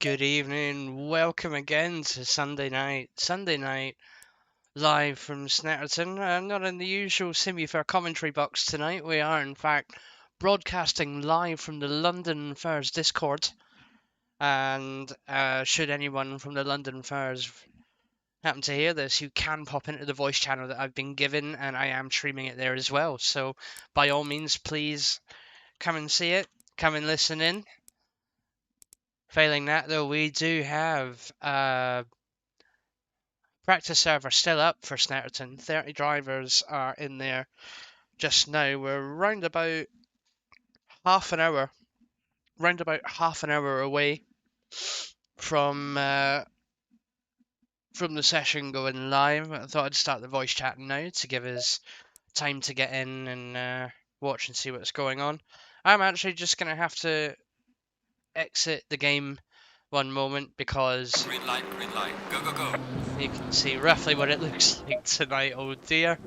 Good evening. Welcome again to Sunday night. Live from Snetterton. Not in the usual Simufur commentary box tonight. We are, in fact, broadcasting live from the London Furs Discord. And should anyone from the London Furs happen to hear this, you can pop into the voice channel that I've been given, and I am streaming it there as well. So, by all means, please come and see it. Come and listen in. Failing that, though, we do have practice server still up for Snetterton. 30 drivers are in there just now. We're round about half an hour away from the session going live. I thought I'd start the voice chat now to give us time to get in and watch and see what's going on. I'm actually just going to have to exit the game one moment because green light, go. You can see roughly what it looks like tonight. Oh dear.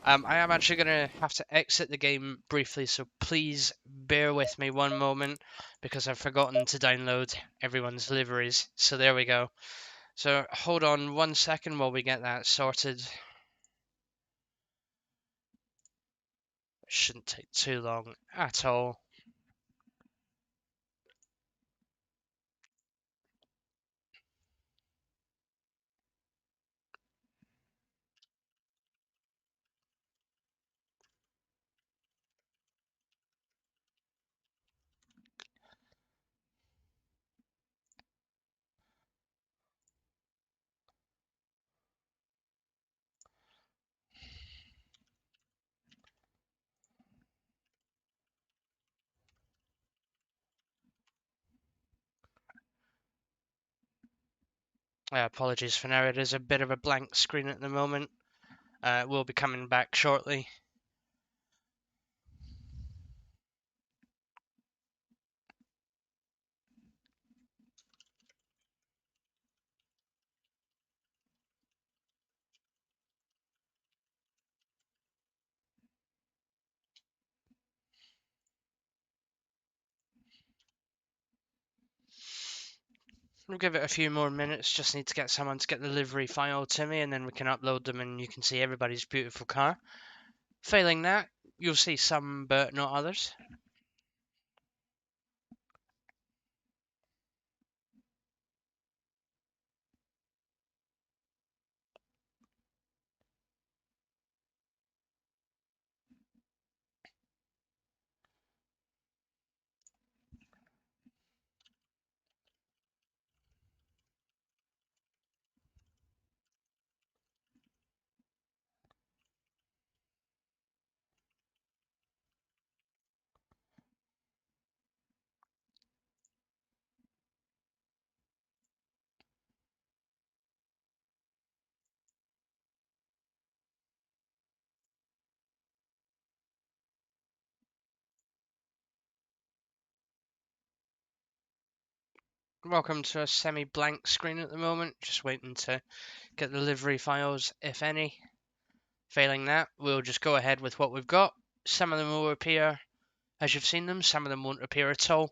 I am actually going to have to exit the game briefly, so please bear with me one moment because I've forgotten to download everyone's liveries. So there we go. So hold on 1 second while we get that sorted. It shouldn't take too long at all. Apologies for now, it is a bit of a blank screen at the moment. We'll be coming back shortly. We'll give it a few more minutes, just need to get someone to get the livery file to me and then we can upload them and you can see everybody's beautiful car. Failing that, you'll see some but not others. Welcome to a semi-blank screen at the moment, just waiting to get the livery files, if any. Failing that, we'll just go ahead with what we've got. Some of them will appear as you've seen them, some of them won't appear at all.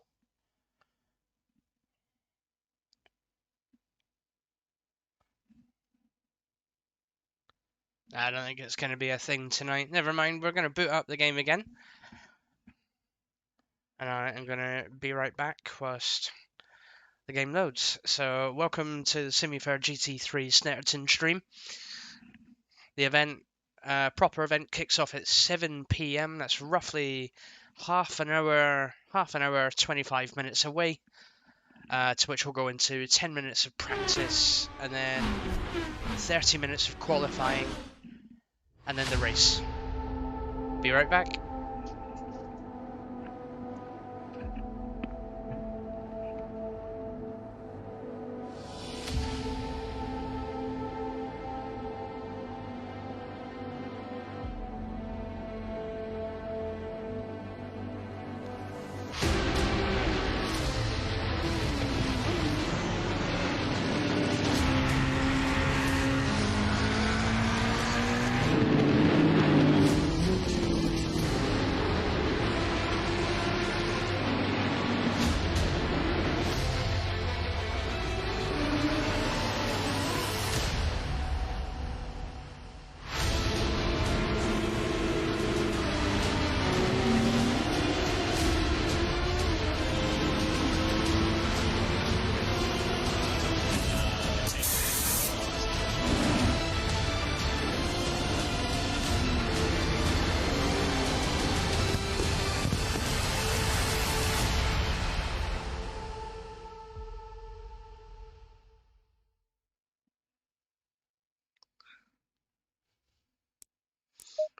I don't think it's going to be a thing tonight. Never mind, we're going to boot up the game again. And I'm going to be right back whilst the game loads. So, welcome to the Simufur GT3 Snetterton stream. The event, proper event, kicks off at 7 PM. That's roughly half an hour, 25 minutes away. To which we'll go into 10 minutes of practice and then 30 minutes of qualifying and then the race. Be right back.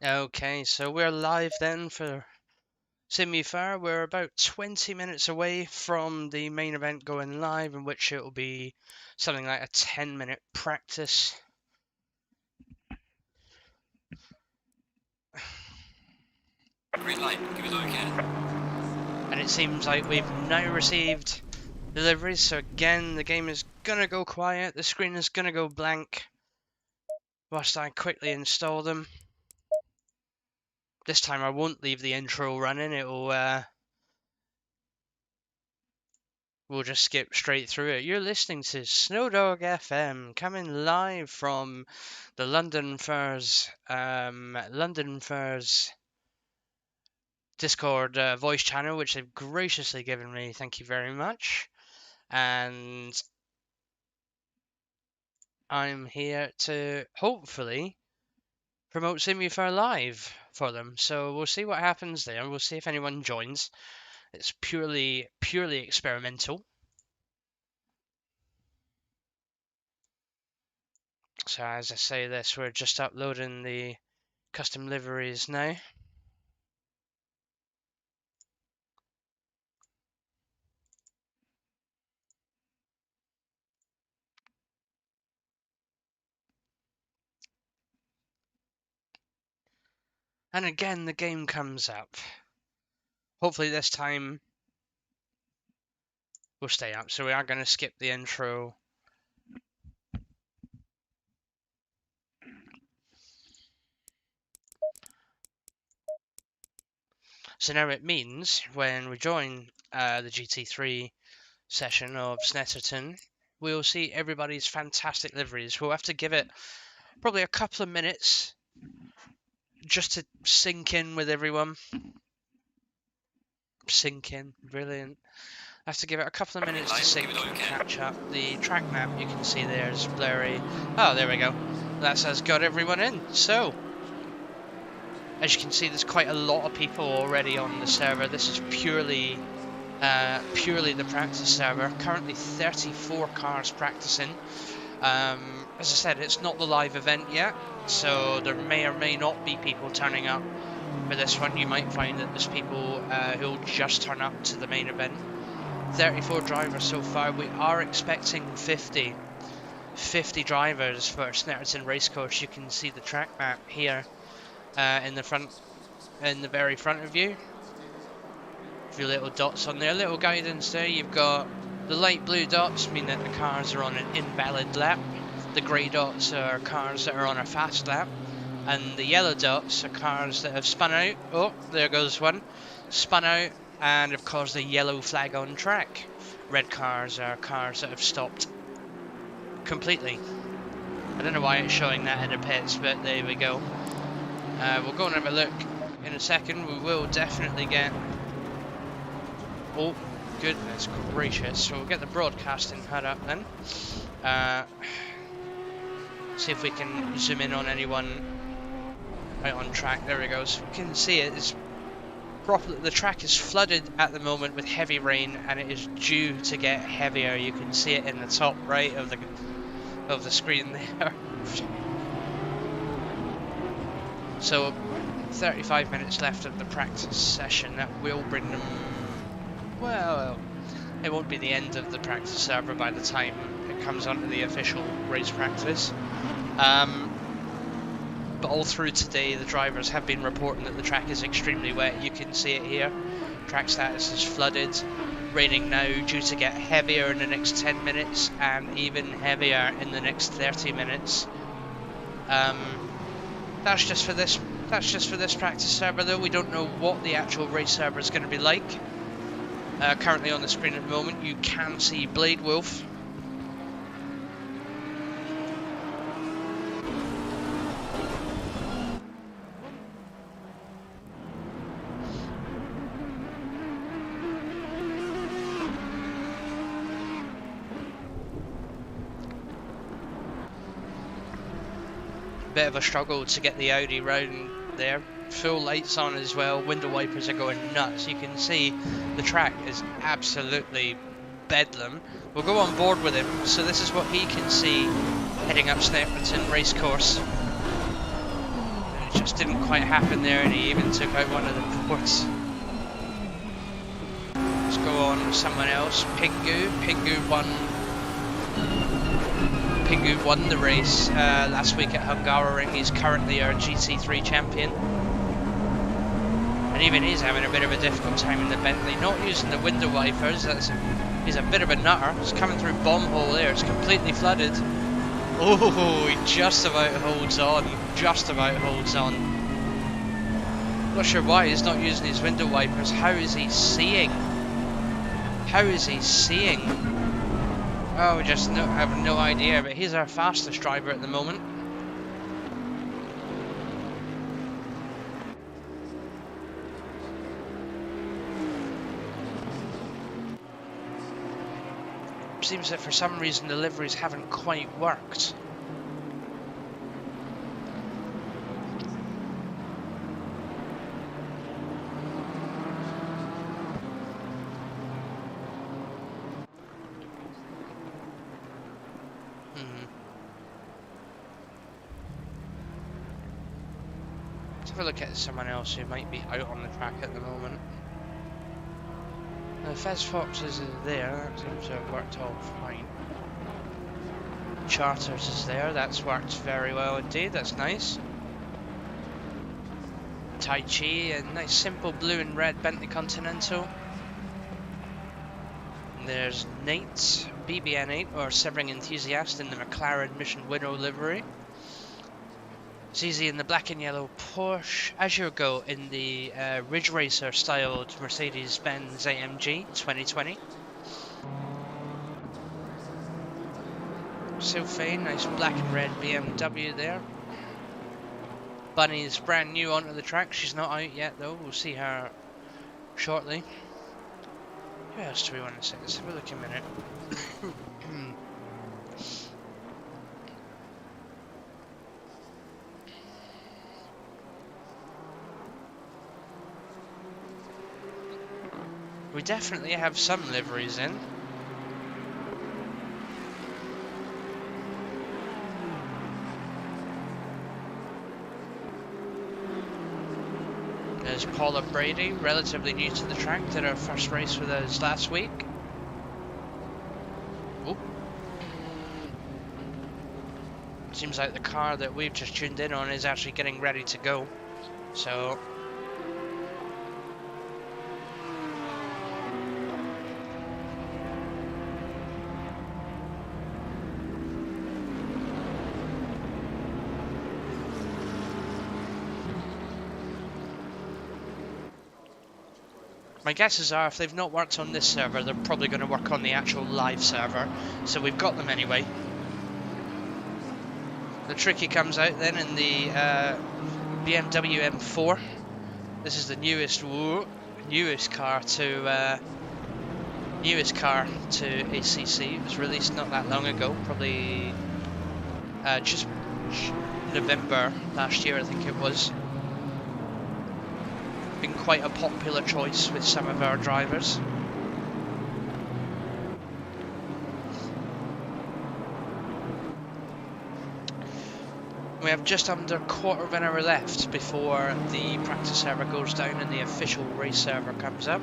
Okay, so we're live then for Simufur. We're about 20 minutes away from the main event going live, in which it will be something like a 10-minute practice. Green light, give it all you can. And it seems like we've now received deliveries, so again, the game is gonna go quiet, the screen is gonna go blank, whilst I quickly install them. This time I won't leave the intro running, we'll just skip straight through it. You're listening to Snowdog FM, coming live from the London Furs Discord voice channel, which they've graciously given me. Thank you very much. And I'm here to hopefully promote Simufur live for them. So we'll see what happens there. We'll see if anyone joins. It's purely experimental. So as I say this, we're just uploading the custom liveries now. And again, the game comes up. Hopefully this time we'll stay up. So we are going to skip the intro. So now it means when we join the GT3 session of Snetterton, we'll see everybody's fantastic liveries. We'll have to give it probably a couple of minutes just to sink in with everyone. Sink in, brilliant. I have to give it a couple of minutes to sink and catch up. The track map you can see there is blurry. Oh, there we go. That's us got everyone in. So, as you can see, there's quite a lot of people already on the server. This is purely the practice server. Currently 34 cars practicing. As I said, it's not the live event yet, so there may or may not be people turning up for this one. You might find that there's people who'll just turn up to the main event. 34 drivers so far. We are expecting 50 drivers for Snetterton Racecourse. You can see the track map here in the very front of you. A few little dots on there, little guidance there. You've got the light blue dots mean that the cars are on an invalid lap. The grey dots are cars that are on a fast lap. And the yellow dots are cars that have spun out. Oh, there goes one. Spun out and have caused a yellow flag on track. Red cars are cars that have stopped completely. I don't know why it's showing that in the pits, but there we go. We'll go and have a look in a second. We will definitely get... Oh, goodness gracious. So we'll get the broadcasting HUD up then. See if we can zoom in on anyone out on track. There we go. So we can see it is properly. The track is flooded at the moment with heavy rain, and it is due to get heavier. You can see it in the top right of the screen there. So 35 minutes left of the practice session. That will bring them. Well, it won't be the end of the practice server by the time it comes onto the official race practice. But all through today, the drivers have been reporting that the track is extremely wet. You can see it here. Track status is flooded. Raining now, due to get heavier in the next 10 minutes and even heavier in the next 30 minutes. That's just for this practice server though. We don't know what the actual race server is going to be like. Currently on the screen at the moment, you can see Blade Wolf. Bit of a struggle to get the Audi round there. Full lights on as well. Window wipers are going nuts. You can see the track is absolutely bedlam. We'll go on board with him. So this is what he can see heading up Snetterton Racecourse. it just didn't quite happen there, and he even took out one of the boards. Let's go on with someone else. Pingu. Pingu won the race last week at Hungaroring. He's currently our GT3 champion. And even he's having a bit of a difficult time in the Bentley, not using the window wipers. He's a bit of a nutter. He's coming through bomb hole there. It's completely flooded. Oh, he just about holds on. Not sure why he's not using his window wipers. How is he seeing? Oh, we just have no idea, but he's our fastest driver at the moment. Seems that for some reason the liveries haven't quite worked. Let's have a look at someone else who might be out on the track at the moment. The Fez Foxes is there, that seems to have worked all fine. Charters is there, that's worked very well indeed, that's nice. Tai Chi, a nice simple blue and red Bentley Continental. And there's Nate, BBN8, or Severing Enthusiast in the McLaren Mission Winnow livery. Zizi in the black and yellow Porsche, Azure in the Ridge Racer styled Mercedes-Benz AMG 2020. Sylphane, nice black and red BMW there. Bunny's brand new onto the track, she's not out yet though, we'll see her shortly. Who else do we want to say? Let's have a look in a minute. We definitely have some liveries in. There's Paula Brady, relatively new to the track, did her first race with us last week. Oh. Seems like the car that we've just tuned in on is actually getting ready to go. So my guesses are if they've not worked on this server, they're probably going to work on the actual live server. So we've got them anyway. The Tricky comes out then in the Bmw M4. This is the newest car to ACC. It was released not that long ago, probably just November last year, I think it was. Been quite a popular choice with some of our drivers. We have just under a quarter of an hour left before the practice server goes down and the official race server comes up.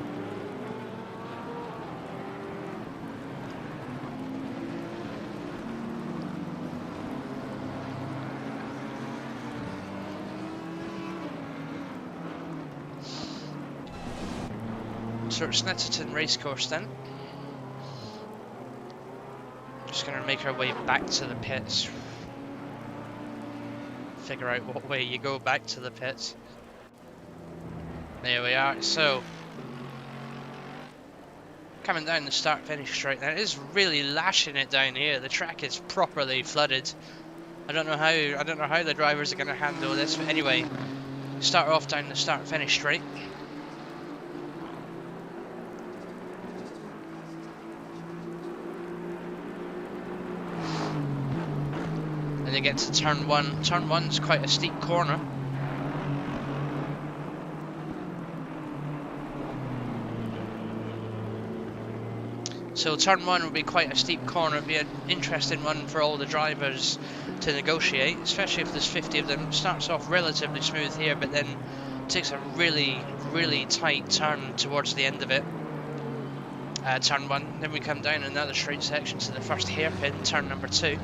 So it's Snetterton racecourse then. Just going to make our way back to the pits. Figure out what way you go back to the pits. There we are. So coming down the start-finish straight now. It is really lashing it down here. The track is properly flooded. I don't know how the drivers are going to handle this, but anyway, start off down the start-finish straight. And they get to turn one. Turn one's quite a steep corner. So turn 1 will be quite a steep corner. It'll be an interesting one for all the drivers to negotiate, especially if there's 50 of them. It starts off relatively smooth here, but then takes a really, really tight turn towards the end of it. Turn 1, then we come down another straight section to the first hairpin, turn number 2.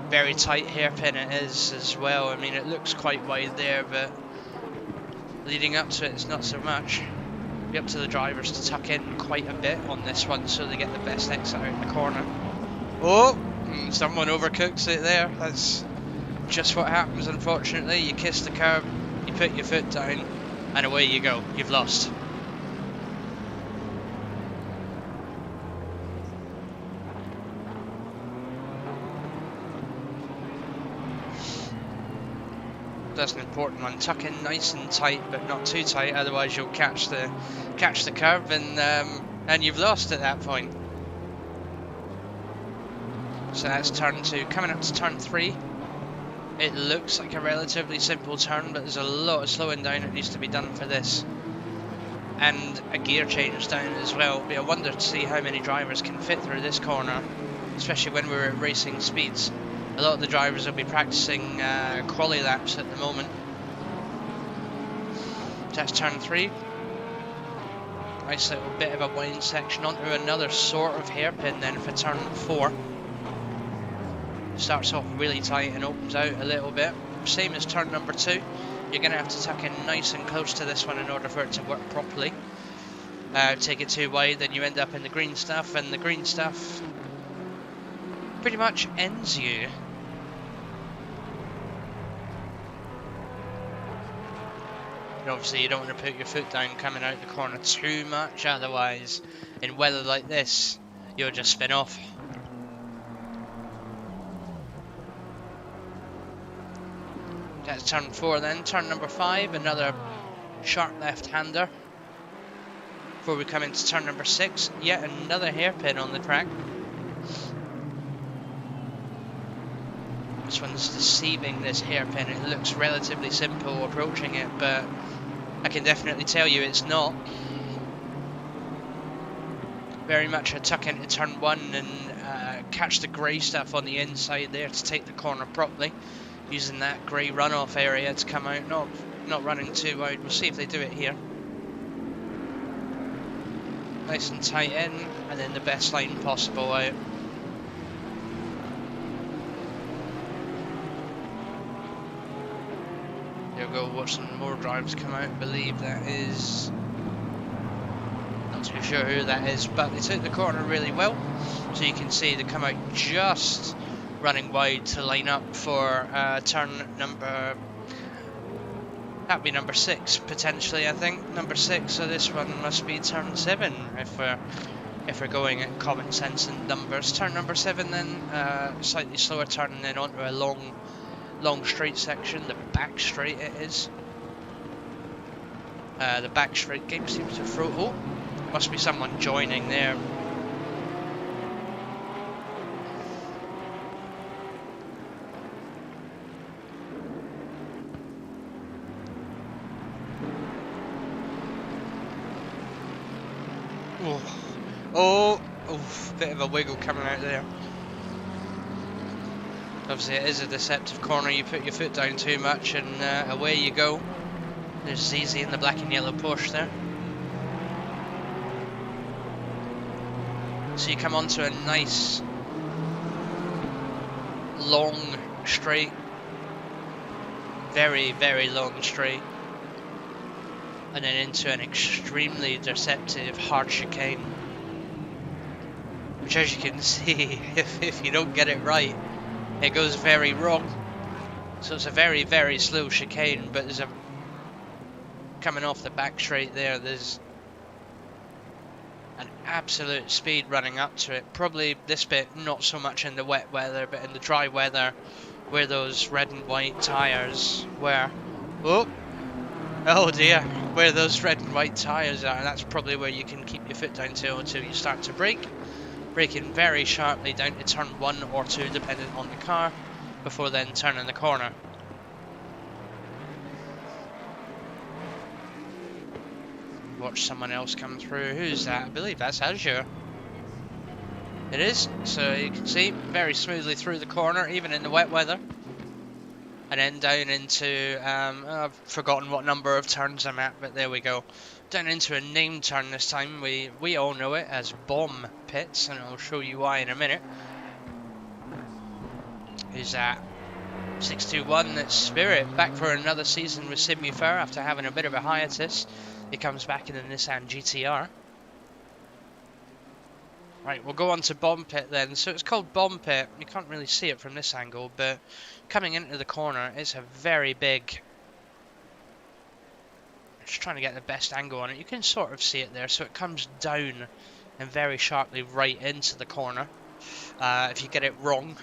Very tight hairpin it is as well. I mean, it looks quite wide there, but leading up to it, it's not so much. Be up to the drivers to tuck in quite a bit on this one so they get the best exit out the corner. Oh, someone overcooks it there. That's just what happens, unfortunately. You kiss the curb, you put your foot down, and away you go. You've lost. That's an important one. Tuck in nice and tight, but not too tight. Otherwise, you'll catch the curve, and you've lost at that point. So that's turn 2. Coming up to turn 3. It looks like a relatively simple turn, but there's a lot of slowing down that needs to be done for this, and a gear change down as well. It'll be a wonder to see how many drivers can fit through this corner, especially when we're at racing speeds. A lot of the drivers will be practicing quali laps at the moment. That's turn 3. Nice little bit of a wind section onto another sort of hairpin then for turn 4. Starts off really tight and opens out a little bit. Same as turn number 2. You're going to have to tuck in nice and close to this one in order for it to work properly. Take it too wide, then you end up in the green stuff, and the green stuff pretty much ends you. And obviously you don't want to put your foot down coming out the corner too much, otherwise in weather like this you'll just spin off. That's turn 4 then. Turn number 5, another sharp left-hander. Before we come into turn number 6, yet another hairpin on the track. This one's deceiving, this hairpin. It looks relatively simple approaching it, but I can definitely tell you it's not. Very much a tuck into turn 1 and catch the grey stuff on the inside there to take the corner properly. Using that grey runoff area to come out, not running too wide. We'll see if they do it here. Nice and tight in, and then the best line possible out. There we go, watch some more drivers come out. I believe that is... not too sure who that is, but they took the corner really well. So you can see they come out just running wide to line up for turn number... that'd be number 6 potentially, I think. Number 6, so this one must be turn 7 if we're going at common sense and numbers. Turn number 7 then, slightly slower turn and then onto a long straight section, the back straight it is. The back straight game seems to throw... oh, must be someone joining there. Oh, bit of a wiggle coming out there. Obviously it is a deceptive corner, you put your foot down too much and away you go. There's ZZ in the black and yellow Porsche there. So you come onto a nice long straight, very, very long straight, and then into an extremely deceptive hard chicane, which, as you can see, if you don't get it right, it goes very wrong. So it's a very, very slow chicane, but there's a... coming off the back straight there, there's an absolute speed running up to it. Probably this bit not so much in the wet weather, but in the dry weather where those red and white tyres were. Oh dear, where those red and white tyres are, that's probably where you can keep your foot down to until you start to brake. Braking very sharply down to turn 1 or 2 depending on the car, before then turning the corner. watch someone else come through. Who's that? I believe that's Azure. It is. So you can see very smoothly through the corner, even in the wet weather. And then down into, I've forgotten what number of turns I'm at, but there we go. Down into a named turn this time. We all know it as Bomb Pits, and I'll show you why in a minute. Who's that? 621, that's Spirit, back for another season with Simufur after having a bit of a hiatus. He comes back in the Nissan GTR. Right, we'll go on to Bomb Pit then. So it's called Bomb Pit. You can't really see it from this angle, but coming into the corner, it's a very big... Just trying to get the best angle on it. You can sort of see it there. So it comes down and very sharply right into the corner. If you get it wrong,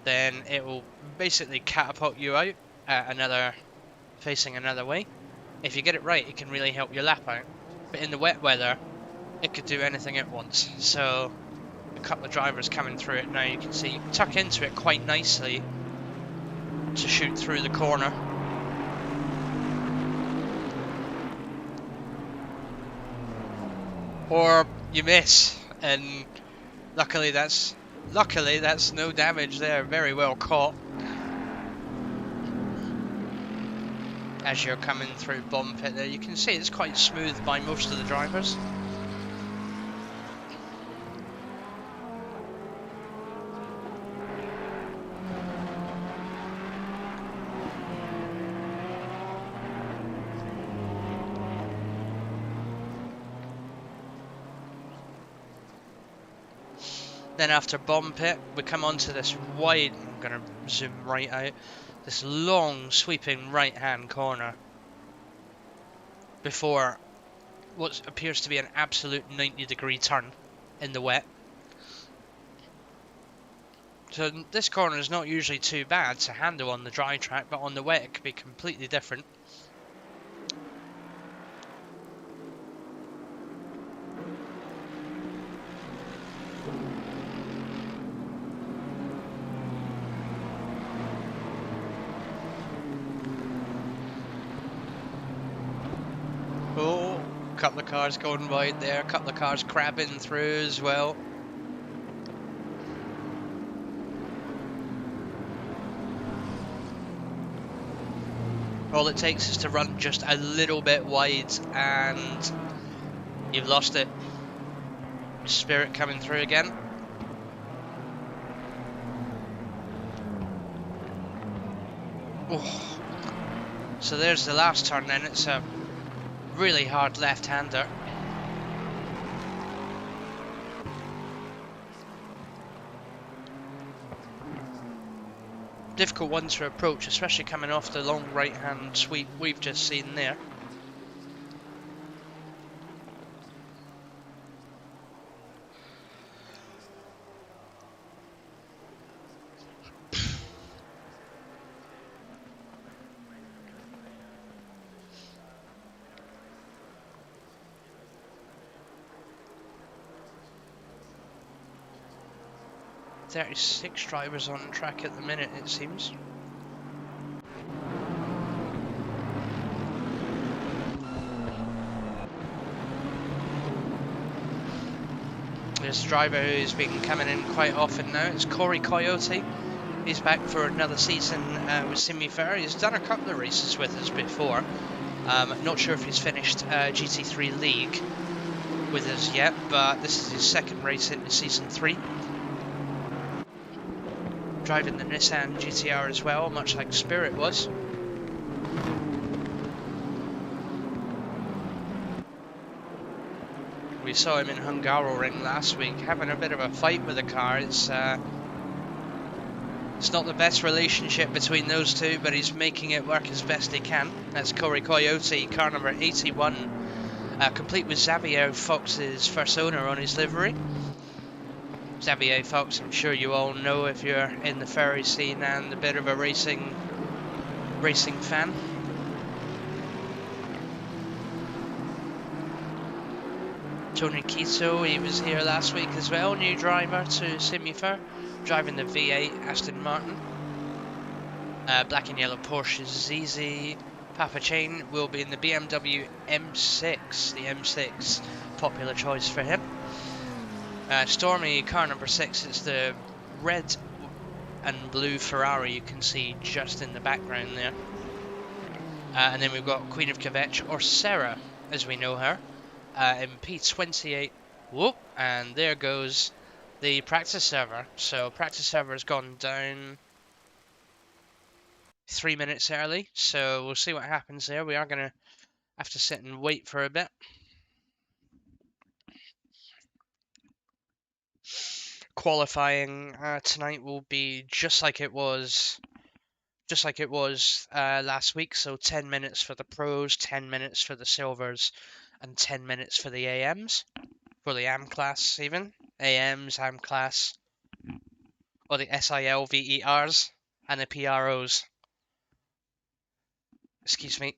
then it will basically catapult you out facing another way. If you get it right, it can really help your lap out. But in the wet weather, it could do anything at once. So a couple of drivers coming through it now. You can see you can tuck into it quite nicely to shoot through the corner. Or you miss, and luckily that's no damage there. Very well caught. As you're coming through Bomb Pit there, you can see it's quite smooth by most of the drivers. Then after Bomb Pit, we come onto this wide, I'm going to zoom right out, this long sweeping right hand corner before what appears to be an absolute 90-degree turn in the wet. So this corner is not usually too bad to handle on the dry track, but on the wet it could be completely different. Oh, a couple of cars going wide there, a couple of cars crabbing through as well. All it takes is to run just a little bit wide and you've lost it. Spirit coming through again. Oh. So there's the last turn then, it's a really hard left-hander. Difficult one to approach, especially coming off the long right-hand sweep we've just seen there. Six drivers on track at the minute, it seems. This driver who's been coming in quite often now, it's Coyote. He's back for another season with Simufur. He's done a couple of races with us before. Not sure if he's finished GT3 League with us yet, but this is his second race in Season 3. Driving the Nissan GTR as well, much like Spirit was. We saw him in Hungaroring last week, having a bit of a fight with the car. It's not the best relationship between those two, but he's making it work as best he can. That's Coyote, car number 81, complete with Xavier Fox's Persona on his livery. Xavier Fox, I'm sure you all know if you're in the ferry scene and a bit of a racing fan. Tony Quito, he was here last week as well, new driver to Simufur, driving the V8 Aston Martin. Black and yellow Porsche ZZ, Papa Chain will be in the BMW M6, the M6, popular choice for him. Stormy, car number 6, it's the red and blue Ferrari you can see just in the background there. And then we've got Queen of Kvetch, or Sarah, as we know her, in P28. Whoop, and there goes the practice server. So practice server has gone down 3 minutes early, so we'll see what happens there. We are going to have to sit and wait for a bit. Qualifying tonight will be just like it was last week. So 10 minutes for the pros, 10 minutes for the silvers, and 10 minutes for the AMs, for the AM class even. AMs, AM class, or the SILVERs and the PROs. Excuse me.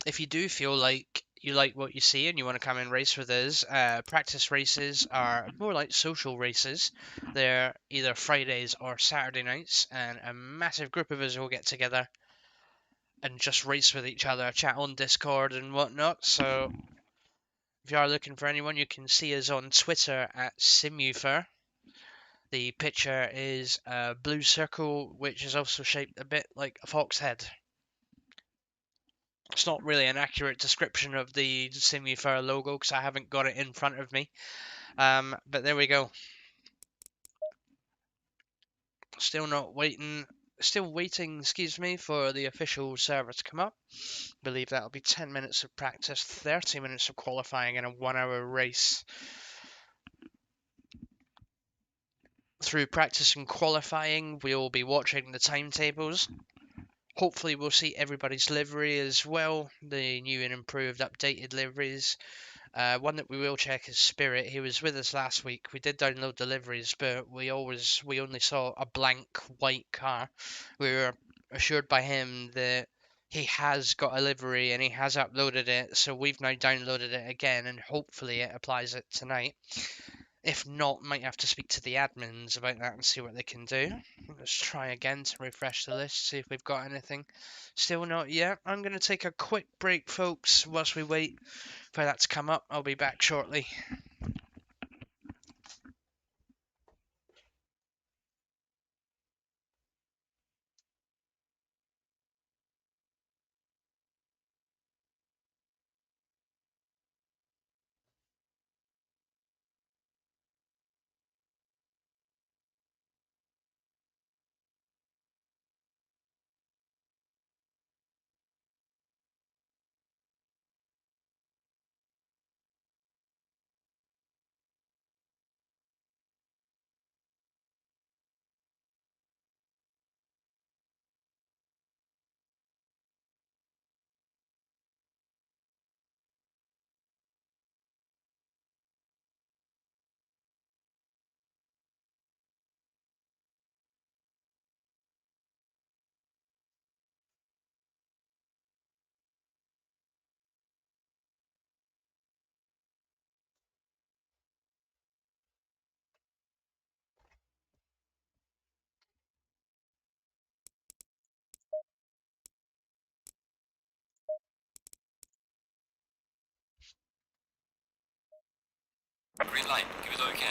If you do feel like you like what you see and you want to come and race with us, practice races are more like social races. They're either Fridays or Saturday nights, and a massive group of us will get together and just race with each other, chat on Discord and whatnot. So if you are looking for anyone, you can see us on Twitter at Simufur. The picture is a blue circle, which is also shaped a bit like a fox head. It's not really an accurate description of the Simufur logo because I haven't got it in front of me. But there we go. Still waiting, excuse me, for the official server to come up. Believe that'll be 10 minutes of practice, 30 minutes of qualifying, and a 1-hour race. Through practice and qualifying, we'll be watching the timetables. Hopefully we'll see everybody's livery as well, the new and improved updated liveries. One that we will check is Spirit. He was with us last week. We did download the liveries, but we only saw a blank white car. We were assured by him that he has got a livery and he has uploaded it, so we've now downloaded it again, and hopefully it applies it tonight. If not, might have to speak to the admins about that and see what they can do. Let's try again to refresh the list, see if we've got anything. Still not yet. I'm going to take a quick break, folks, whilst we wait for that to come up. I'll be back shortly. Green light, give it OK.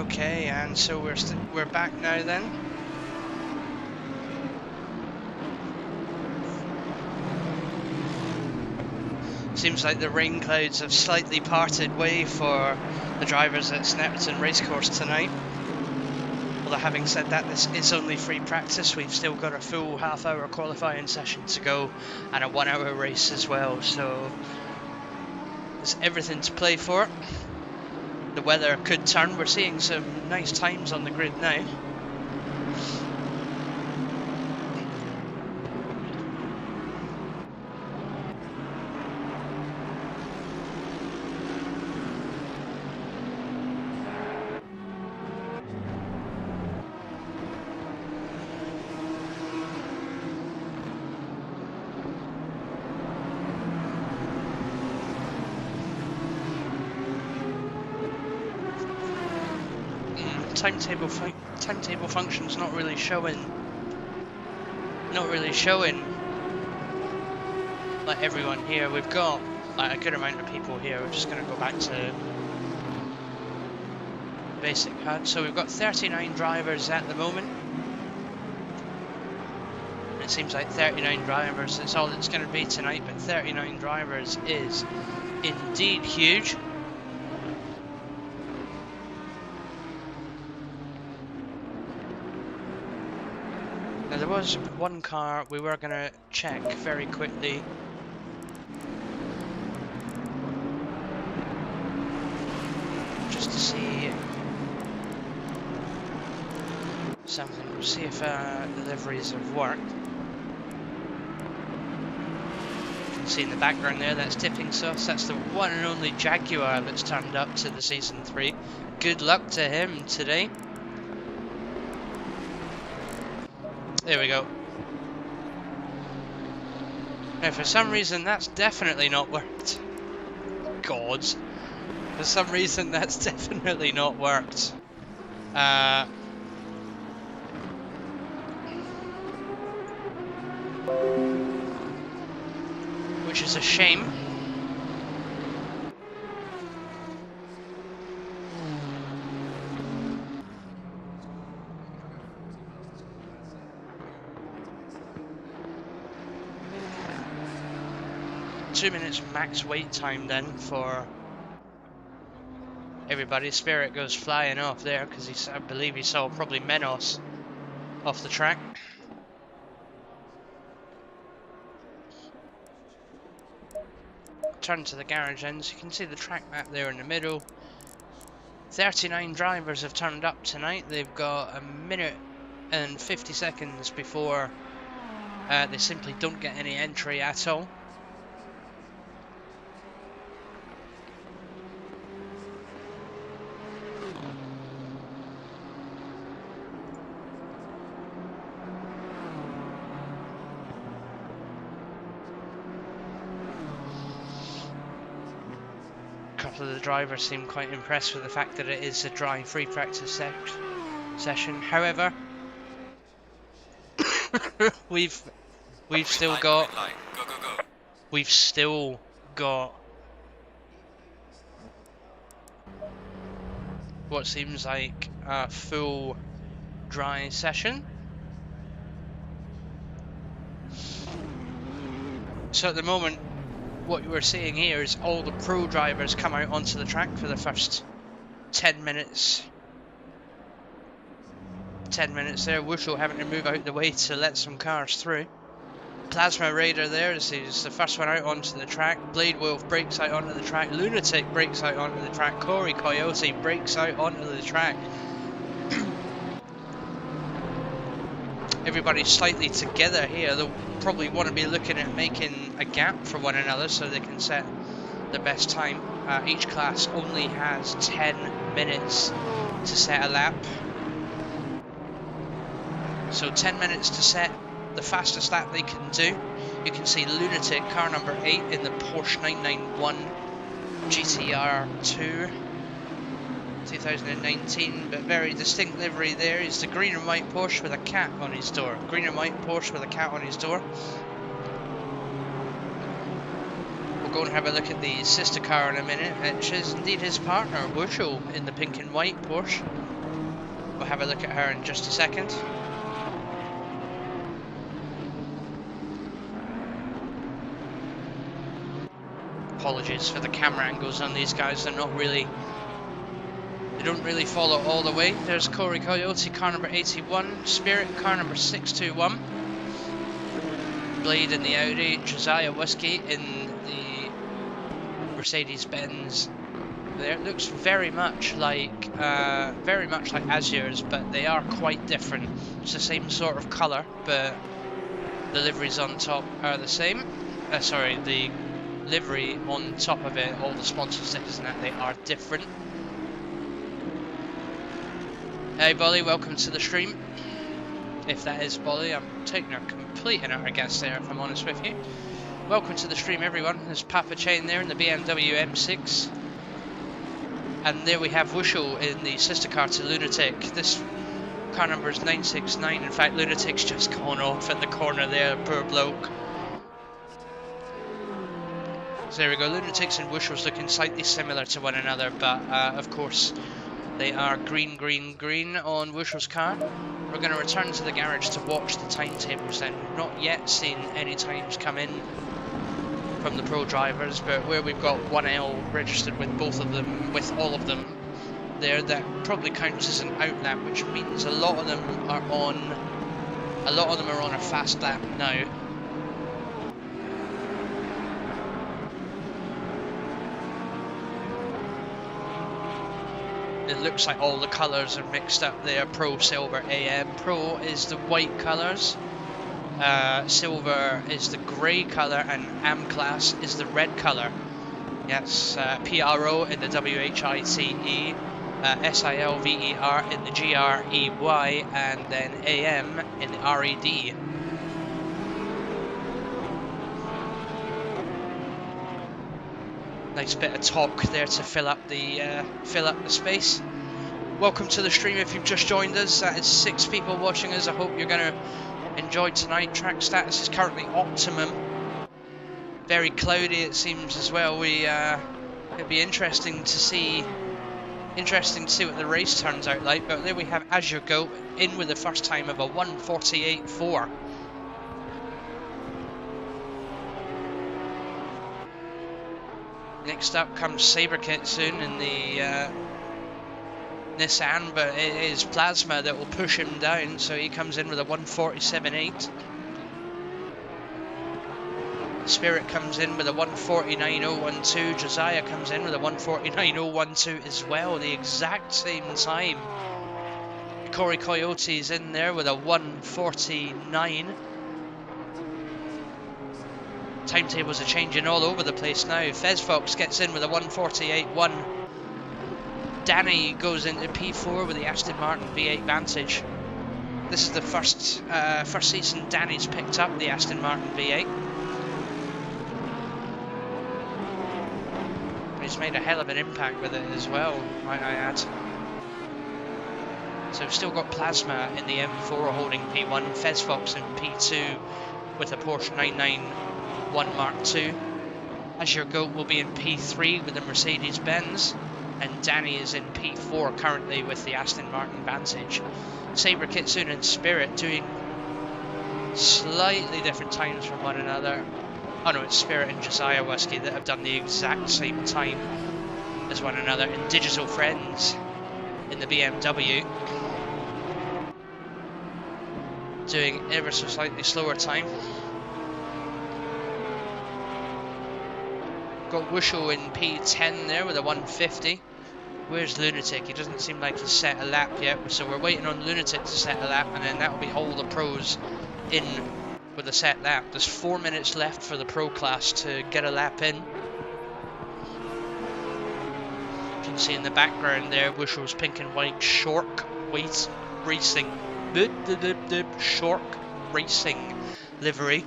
Okay, and so we're back now then. Seems like the rain clouds have slightly parted way for the drivers at Snetterton Racecourse tonight. Although having said that, this is only free practice. We've still got a full half-hour qualifying session to go and a 1 hour race as well, so there's everything to play for. The weather could turn. We're seeing some nice times on the grid now. Timetable function's not really showing like everyone here. We've got like a good amount of people here. We're just going to go back to basic HUD. So we've got 39 drivers at the moment. It seems like 39 drivers is all it's going to be tonight, but 39 drivers is indeed huge. Now there was one car we were going to check very quickly. Just to see something. We'll see if the liveries have worked. You can see in the background there, that's Tipping Sauce. That's the one and only Jaguar that's turned up to the Season 3. Good luck to him today. There we go. Now for some reason that's definitely not worked. Gods. For some reason that's definitely not worked. Which is a shame. Two minutes max wait time then for everybody. Spirit goes flying off there because I believe he saw probably Menos off the track. Turn to the garage ends. You can see the track map there in the middle. 39 drivers have turned up tonight. They've got a minute and 50 seconds before they simply don't get any entry at all. A couple of the drivers seem quite impressed with the fact that it is a dry free practice session. However, we've still got what seems like a full dry session. So at the moment, what we're seeing here is all the pro drivers come out onto the track for the first 10 minutes. 10 minutes there. Wushel having to move out the way to let some cars through. Plasma Raider there is the first one out onto the track. Blade Wolf breaks out onto the track. Lunatic breaks out onto the track. Corey Coyote breaks out onto the track. Everybody's slightly together here. They'll probably want to be looking at making a gap for one another so they can set the best time. Each class only has 10 minutes to set a lap. So 10 minutes to set the fastest lap they can do. You can see Lunatic, car number 8 in the Porsche 991 GT3 2019, but very distinct livery there is the green and white Porsche with a cat on his door. Green and white Porsche with a cat on his door. We'll go and have a look at the sister car in a minute, which is indeed his partner, Wushel, in the pink and white Porsche. We'll have a look at her in just a second. Apologies for the camera angles on these guys. They don't really follow all the way. There's Coyote, car number 81. Spirit, car number 621. Blade in the Audi. Josiah Whiskey in the Mercedes-Benz. There, it looks very much like Azure's, but they are quite different. It's the same sort of colour, but the liveries on top are the same. Sorry, the livery on top of it, all the sponsor stickers and that, they are different. Hey Bolly, welcome to the stream. If that is Bolly, I'm taking a complete and utter guess there, if I'm honest with you. Welcome to the stream, everyone. There's Papa Chain there in the Bmw M6. And there we have Wushel in the sister car to Lunatic. This car number is 969. In fact, Lunatic's just gone off at the corner there, poor bloke. So there we go, Lunatics and Wushel's looking slightly similar to one another, but of course they are green, green, green on Wushel's car. We're going to return to the garage to watch the timetables then. We've not yet seen any times come in from the pro drivers, but where we've got 1L registered with both of them, with all of them there, that probably counts as an out lap, which means a lot of them are on a fast lap now. It looks like all the colours are mixed up there. Pro, Silver, AM. Pro is the white colours. Silver is the grey colour, and AM class is the red colour. Yes, PRO in the WHITE, SILVER in the GREY, and then AM in the RED. Nice bit of talk there to fill up the space. Welcome to the stream if you've just joined us. That is 6 people watching us. I hope you're going to enjoy tonight. Track status is currently optimum. Very cloudy it seems as well. It'll be interesting to see what the race turns out like. But there we have Azure Goat in with the first time of a 1:48.4. Next up comes Saberkit soon in the Nissan, but it is Plasma that will push him down, so he comes in with a 1:47.8. Spirit comes in with a 1:49.012. Josiah comes in with a 1:49.012 as well, the exact same time. Coyote's in there with a 1:49. Timetables are changing all over the place now. Fezfox gets in with a 1:48.1. Danny goes into P4 with the Aston Martin V8 Vantage. This is the first season Danny's picked up the Aston Martin V8. He's made a hell of an impact with it as well, might I add. So we've still got Plasma in the M4 holding P1, Fezfox in P2 with a Porsche 991 Mark II. Azure Goat will be in P3 with the Mercedes-Benz, and Danny is in P4 currently with the Aston Martin Vantage. Saber Kitsune and Spirit doing slightly different times from one another. Oh no, it's Spirit and Josiah Whiskey that have done the exact same time as one another. And Digital Friends in the BMW doing ever so slightly slower time. Got Wushel in P10 there with a 150. Where's Lunatic? He doesn't seem like he's set a lap yet, so we're waiting on Lunatic to set a lap, and then that will be all the pros in with a set lap. There's 4 minutes left for the pro class to get a lap in. You can see in the background there, Wushel's pink and white Shork Racing. Shork Racing livery.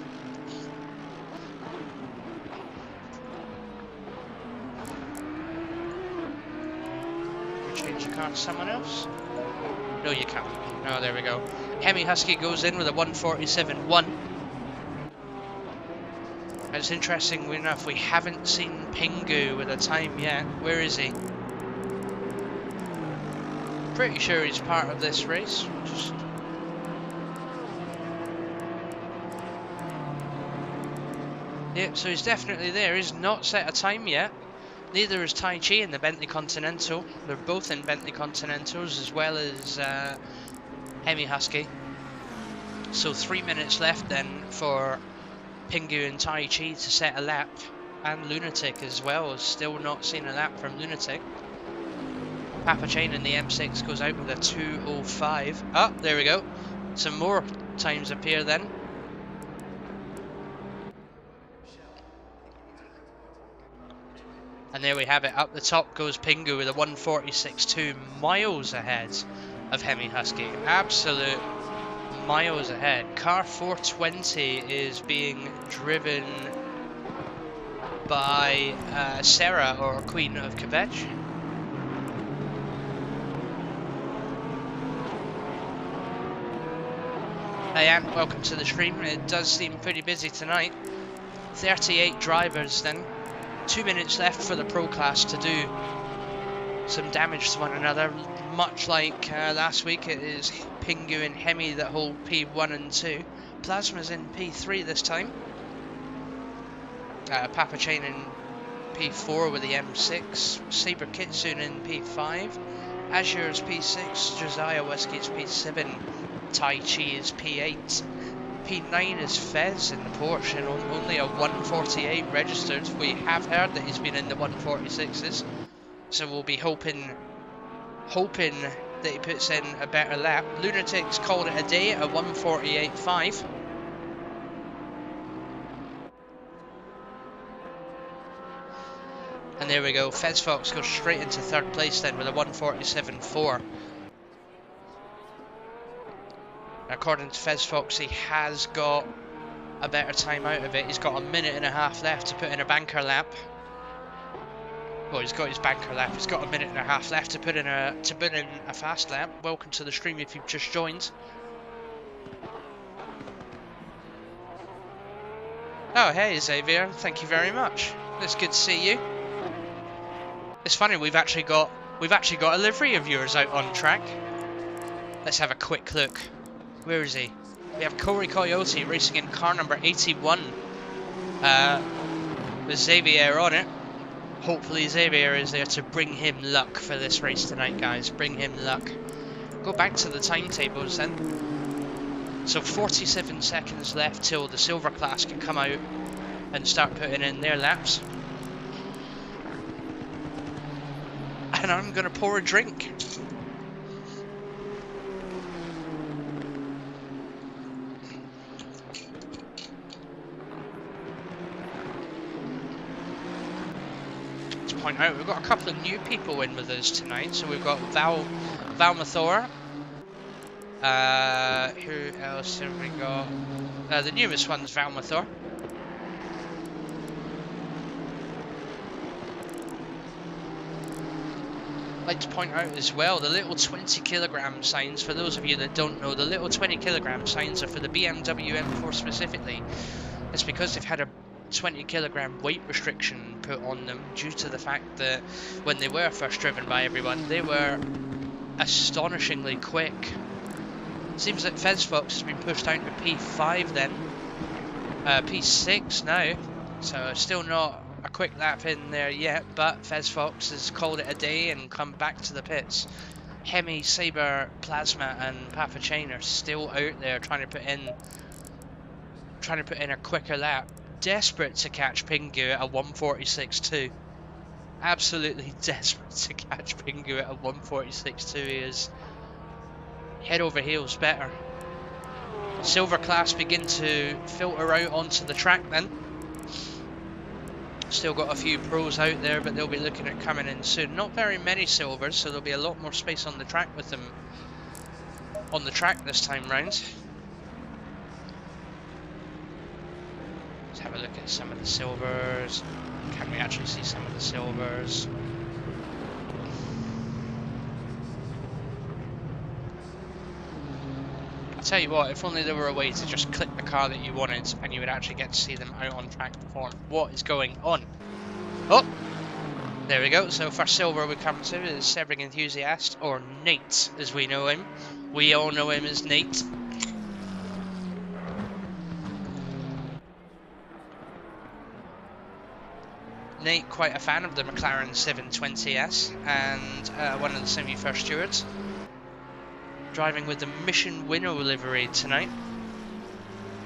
Change the car to someone else? No, you can't. Oh, there we go. Hemi Husky goes in with a 1:47.1. It's interesting enough, we haven't seen Pingu with a time yet. Where is he? Pretty sure he's part of this race. Yep, so he's definitely there. He's not set a time yet. Neither is Tai Chi in the Bentley Continental. They're both in Bentley Continentals as well as Hemi Husky. So 3 minutes left then for Pingu and Tai Chi to set a lap. And Lunatic as well, still not seen a lap from Lunatic. Papa Chain in the M6 goes out with a 2:05. Ah, there we go. Some more times appear then. And there we have it. Up the top goes Pingu with a 1:46.2, miles ahead of Hemi Husky. Absolute miles ahead. Car 420 is being driven by Sarah, or Queen of Quebec. Hey Anne, welcome to the stream. It does seem pretty busy tonight. 38 drivers then. 2 minutes left for the Pro Class to do some damage to one another. Much like last week, it is Pingu and Hemi that hold P1 and 2. Plasma's in P3 this time. Papa Chain in P4 with the M6. Saber Kitsune in P5. Azure's P6. Josiah Whiskey's P7. Tai Chi is P8. P9 is Fez in the Porsche, and only a 148 registered. We have heard that he's been in the 146s, so we'll be hoping that he puts in a better lap. Lunatic's called it a day at 148.5. And there we go. Fez Fox goes straight into third place then with a 147.4. According to Fez Fox, he has got a better time out of it. He's got a minute and a half left to put in a banker lap. Well, he's got his banker lap. He's got a minute and a half left to put in a fast lap. Welcome to the stream if you've just joined. Oh, hey Xavier, thank you very much. It's good to see you. It's funny, we've actually got a livery of yours out on track. Let's have a quick look. Where is he? We have Corey Coyote racing in car number 81 with Xavier on it. Hopefully Xavier is there to bring him luck for this race tonight, guys. Bring him luck. Go back to the timetables then. So 47 seconds left till the silver class can come out and start putting in their laps. And I'm going to pour a drink. Point out, we've got a couple of new people in with us tonight. So we've got Val Mathor. Who else have we got? The newest one's Val Mathor. I'd like to point out as well the little 20 kilogram signs. For those of you that don't know, the little 20 kilogram signs are for the Bmw M4 specifically. It's because they've had a 20 kilogram weight restriction put on them due to the fact that when they were first driven by everyone, they were astonishingly quick. Seems that Fez Fox has been pushed down to P5 then, P6 now, so still not a quick lap in there yet, but Fez Fox has called it a day and come back to the pits. Hemi, Saber, Plasma and Papa Chain are still out there trying to put in a quicker lap. Desperate to catch Pingu at a 146.2. Absolutely desperate to catch Pingu at a 146.2. He is head over heels better. Silver class begin to filter out onto the track then. Still got a few pros out there, but they'll be looking at coming in soon. Not very many silvers, so there'll be a lot more space on the track with them on the track this time round. Have a look at some of the silvers. Can we actually see some of the silvers? I'll tell you what, if only there were a way to just click the car that you wanted and you would actually get to see them out on track perform. What is going on? Oh! There we go. So for silver we come to is Sebring Enthusiast, or Nate as we know him. We all know him as Nate. Nate, quite a fan of the McLaren 720S and one of the Simufur stewards. Driving with the Mission Winnow livery tonight.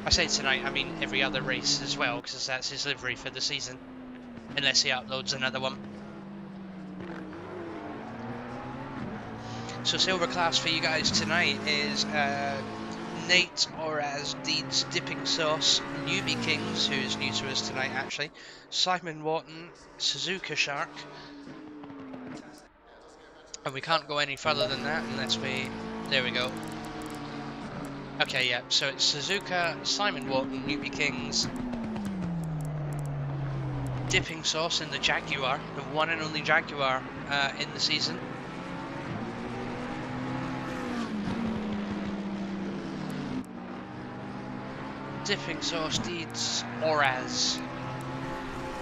I say tonight, I mean every other race as well, because that's his livery for the season. Unless he uploads another one. So silver class for you guys tonight is Nate, or as Deeds Dipping Sauce, Newbie Kings, who is new to us tonight actually, Simon Wharton, Suzuka Shark, and we can't go any further than that unless we... there we go. Okay, yeah, so it's Suzuka, Simon Wharton, Newbie Kings, Dipping Sauce in the Jaguar, the one and only Jaguar in the season. Dipping Sauce, Deeds, Oraz,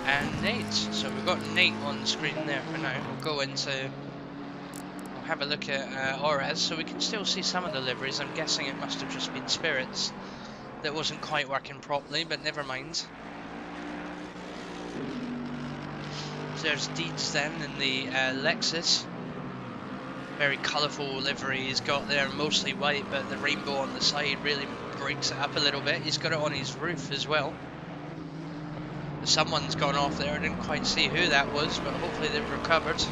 and Nate. So we've got Nate on the screen there for now. We'll go into... we'll have a look at Oraz, so we can still see some of the liveries. I'm guessing it must have just been Spirits that wasn't quite working properly, but never mind. So there's Deeds then in the Lexus. Very colourful livery he's got there, mostly white, but the rainbow on the side really breaks it up a little bit. He's got it on his roof as well. Someone's gone off there, I didn't quite see who that was, but hopefully they've recovered.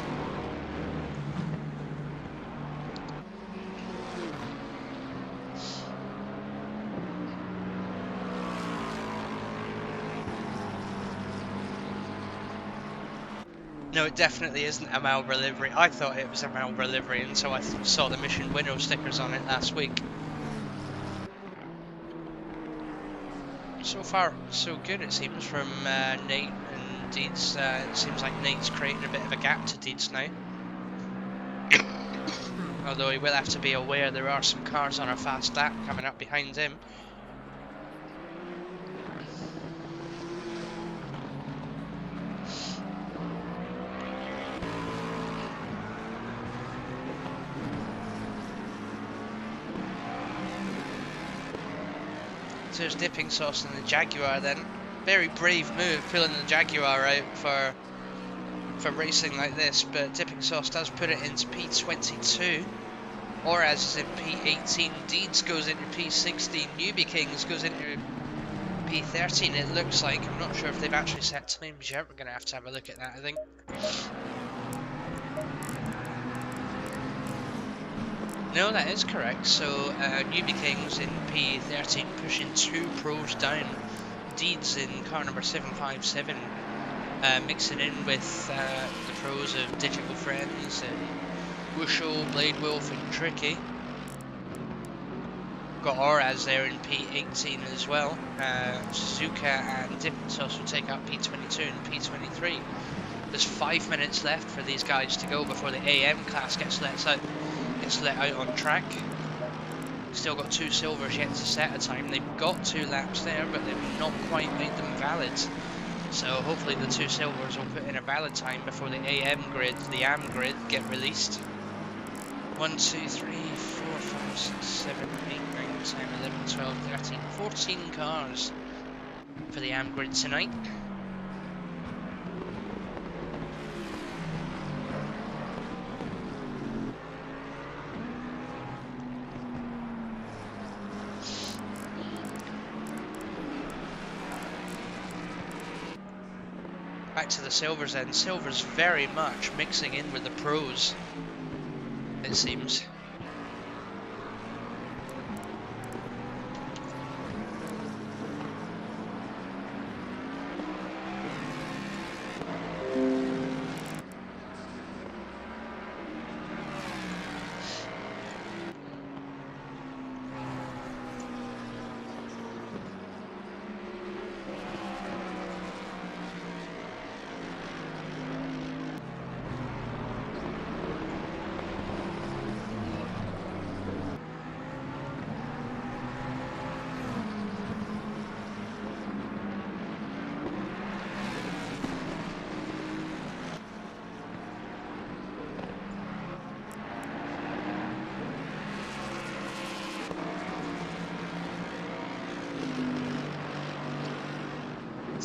No, it definitely isn't a Marlboro livery. I thought it was a Marlboro livery until I saw the Mission Winnow stickers on it last week. So far, so good it seems from Nate and Deeds. It seems like Nate's creating a bit of a gap to Deeds now. Although he will have to be aware there are some cars on a fast lap coming up behind him. So there's Dipping Sauce in the Jaguar then. Very brave move pulling the Jaguar out for racing like this, but Dipping Sauce does put it into P22. Oraz is in P18, Deeds goes into P16, Newbie Kings goes into P13 it looks like. I'm not sure if they've actually set times yet, we're going to have a look at that I think. No, that is correct. So Newbie Kings in P13 pushing 2 pros down. Deeds in car number 757, mixing in with the pros of Digital Friends and Wushel, Blade Wolf and Tricky. Got Oraz there in P18 as well. Suzuka and Dipping Sauce will take up P22 and P23. There's 5 minutes left for these guys to go before the AM class gets let out on track. Still got 2 silvers yet to set a time. They've got 2 laps there, but they've not quite made them valid. So hopefully the 2 silvers will put in a valid time before the AM grid, the AM grid, get released. 1, 2, 3, 4, 5, 6, 7, 8, 9, 10, 11, 12, 13, 14 cars for the AM grid tonight. Back to the silvers then. Silvers very much mixing in with the pros, it seems.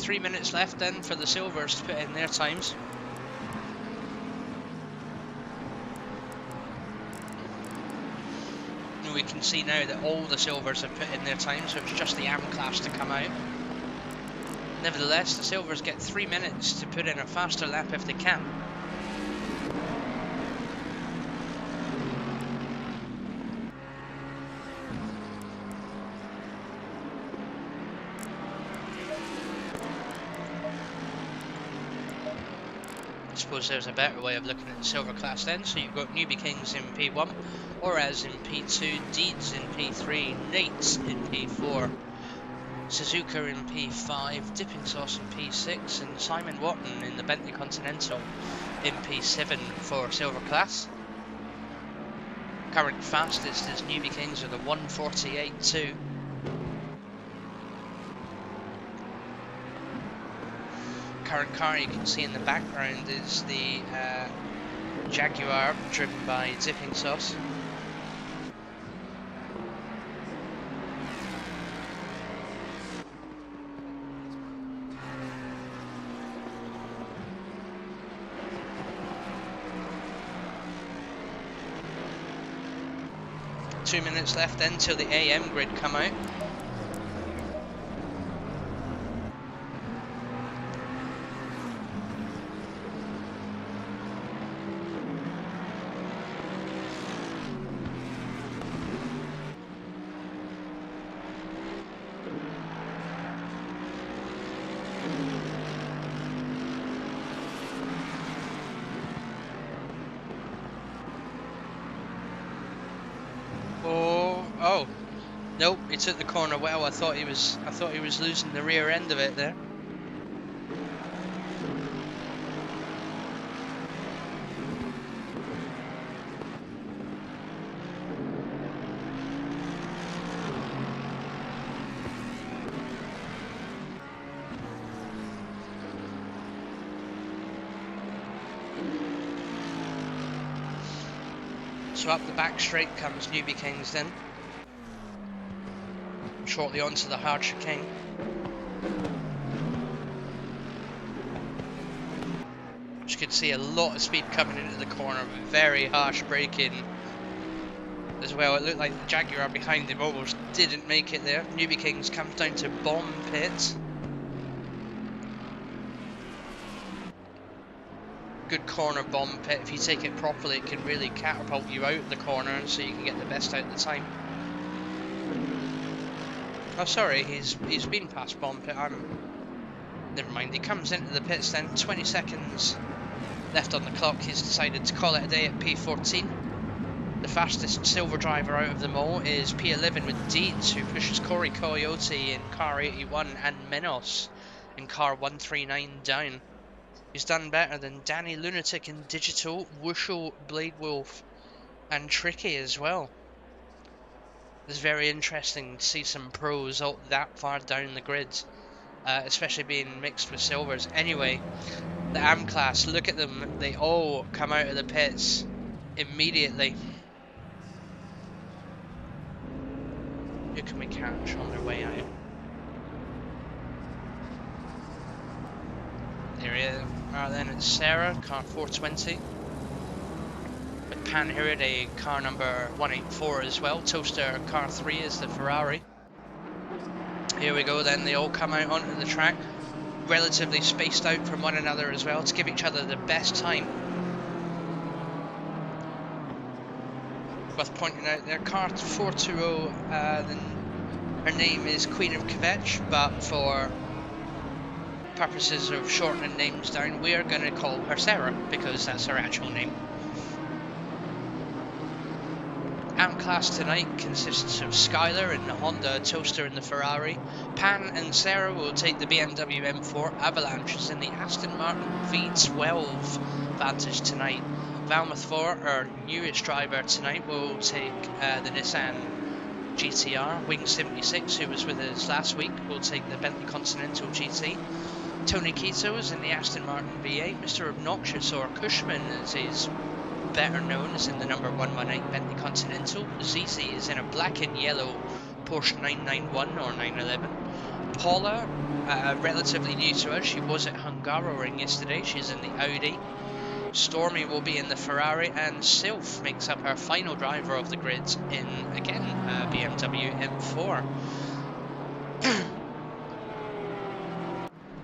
3 minutes left then for the silvers to put in their times. And we can see now that all the silvers have put in their time, so it's just the AM class to come out. Nevertheless, the silvers get 3 minutes to put in a faster lap if they can. I suppose there's a better way of looking at the silver class then. So you've got Newbie Kings in P1, Orez in P2, Deeds in P3, Nates in P4, Suzuka in P5, Dipping Sauce in P6, and Simon Watton in the Bentley Continental in P7 for silver class. Current fastest is Newbie Kings with a 1:48.2. Current car you can see in the background is the Jaguar driven by Dipping Sauce. Two minutes left then till the AM grid come out. Oh, nope, he took the corner well. I thought he was losing the rear end of it there. So up the back straight comes Newbie Kings then. Shortly onto the hard chicane. You could see a lot of speed coming into the corner, very harsh braking as well. It looked like the Jaguar behind him almost didn't make it there. Newbie Kings comes down to bomb pit. Good corner bomb pit. If you take it properly, it can really catapult you out of the corner so you can get the best out of the time. Oh, sorry, he's been past bomb pit. Never mind. He comes into the pits then. 20 seconds left on the clock. He's decided to call it a day at P14. The fastest silver driver out of them all is P11 with Deeds, who pushes Corey Coyote in car 81 and Menos in car 139 down. He's done better than Danny Lunatic in Digital, Wushel, Blade Wolf, and Tricky as well. It's very interesting to see some pros out that far down the grid, especially being mixed with silvers. Anyway, the AM class, look at them, they all come out of the pits immediately. Who can we catch on their way out? There he is. Then it's Sarah, car 420. With Pan Heriday, car number 184 as well. Toaster, car 3 is the Ferrari. Here we go then, they all come out onto the track. Relatively spaced out from one another as well to give each other the best time. Worth pointing out their car 420, her name is Queen of Kvetch, but for purposes of shortening names down, we are going to call her Sarah because that's her actual name. AM class tonight consists of Skylar in the Honda, Toaster in the Ferrari. Pan and Sarah will take the Bmw M4. Avalanche is in the Aston Martin V12 Vantage tonight. Valmouth 4, our newest driver tonight, will take the Nissan GTR. Wing 76, who was with us last week, will take the Bentley Continental GT. Tony Quito is in the Aston Martin V8. Mr. Obnoxious, or Cushman as he's better known, is in the number 118 Bentley Continental. ZZ is in a black and yellow Porsche 991 or 911. Paula, relatively new to us, she was at Hungaroring yesterday, she's in the Audi. Stormy will be in the Ferrari, and Sylph makes up our final driver of the grid in, again, BMW M4.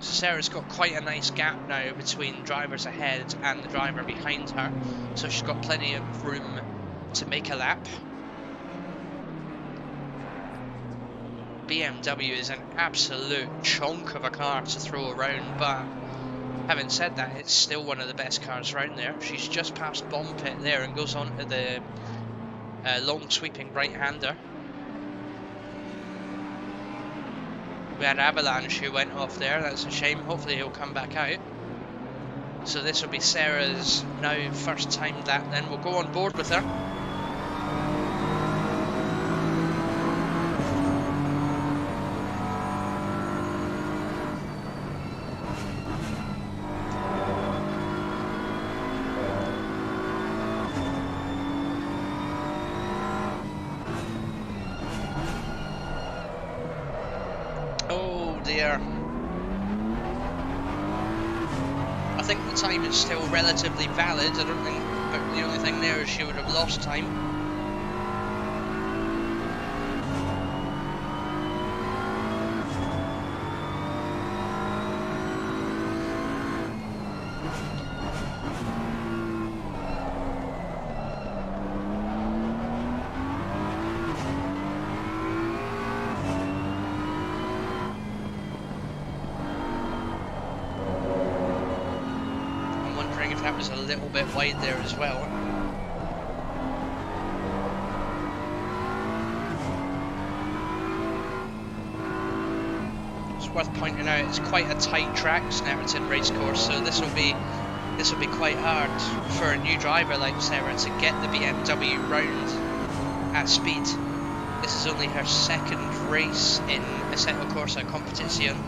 So Sarah's got quite a nice gap now between drivers ahead and the driver behind her, so she's got plenty of room to make a lap. BMW is an absolute chunk of a car to throw around, but having said that, it's still one of the best cars around there. She's just past bomb pit there and goes on to the long sweeping right-hander. We had Avalanche who went off there, that's a shame. Hopefully he'll come back out. So this will be Sarah's now first time lap then. We'll go on board with her. Oh dear. I think the time is still relatively valid. I don't think, but the only thing there is she would have lost time. If that was a little bit wide there as well. It's worth pointing out it's quite a tight track, Snetterton racecourse, so this will be quite hard for a new driver like Sarah to get the BMW round at speed. This is only her second race in Assetto Corsa Competizione.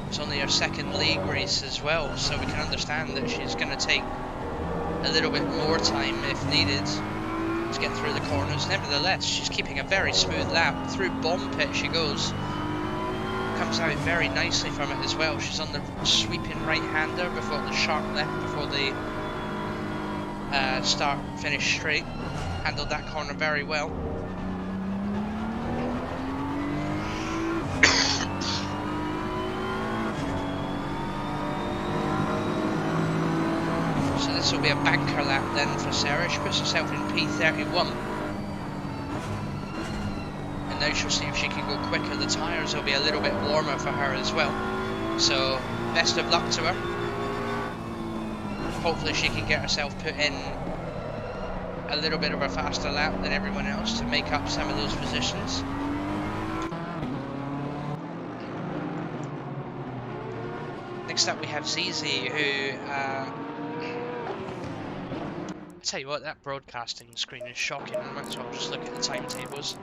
It's only her second league race as well, so we can understand that she's going to take a little bit more time if needed to get through the corners. Nevertheless, she's keeping a very smooth lap. Through bomb pit she goes. Comes out very nicely from it as well. She's on the sweeping right-hander before the sharp left, before the start finish straight. Handled that corner very well. This will be a banker lap then for Sarah. She puts herself in P31. And now she'll see if she can go quicker. The tyres will be a little bit warmer for her as well. So, best of luck to her. Hopefully she can get herself put in a little bit of a faster lap than everyone else to make up some of those positions. Next up we have Zizi, who... I tell you what, that broadcasting screen is shocking. I might as well just look at the timetables.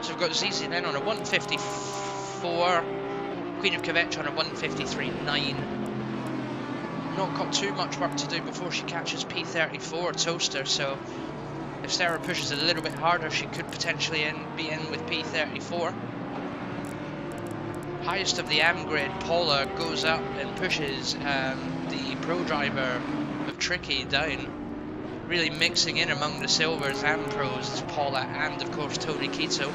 So we've got Zizi then on a 1:54, Queen of Quebec on a 1:53.9. Not got too much work to do before she catches P34 Toaster, so if Sarah pushes a little bit harder, she could potentially be in with P34. Highest of the AM grid, Paula goes up and pushes the pro driver of Tricky down, really mixing in among the silvers and pros is Paula and of course Tony Quito.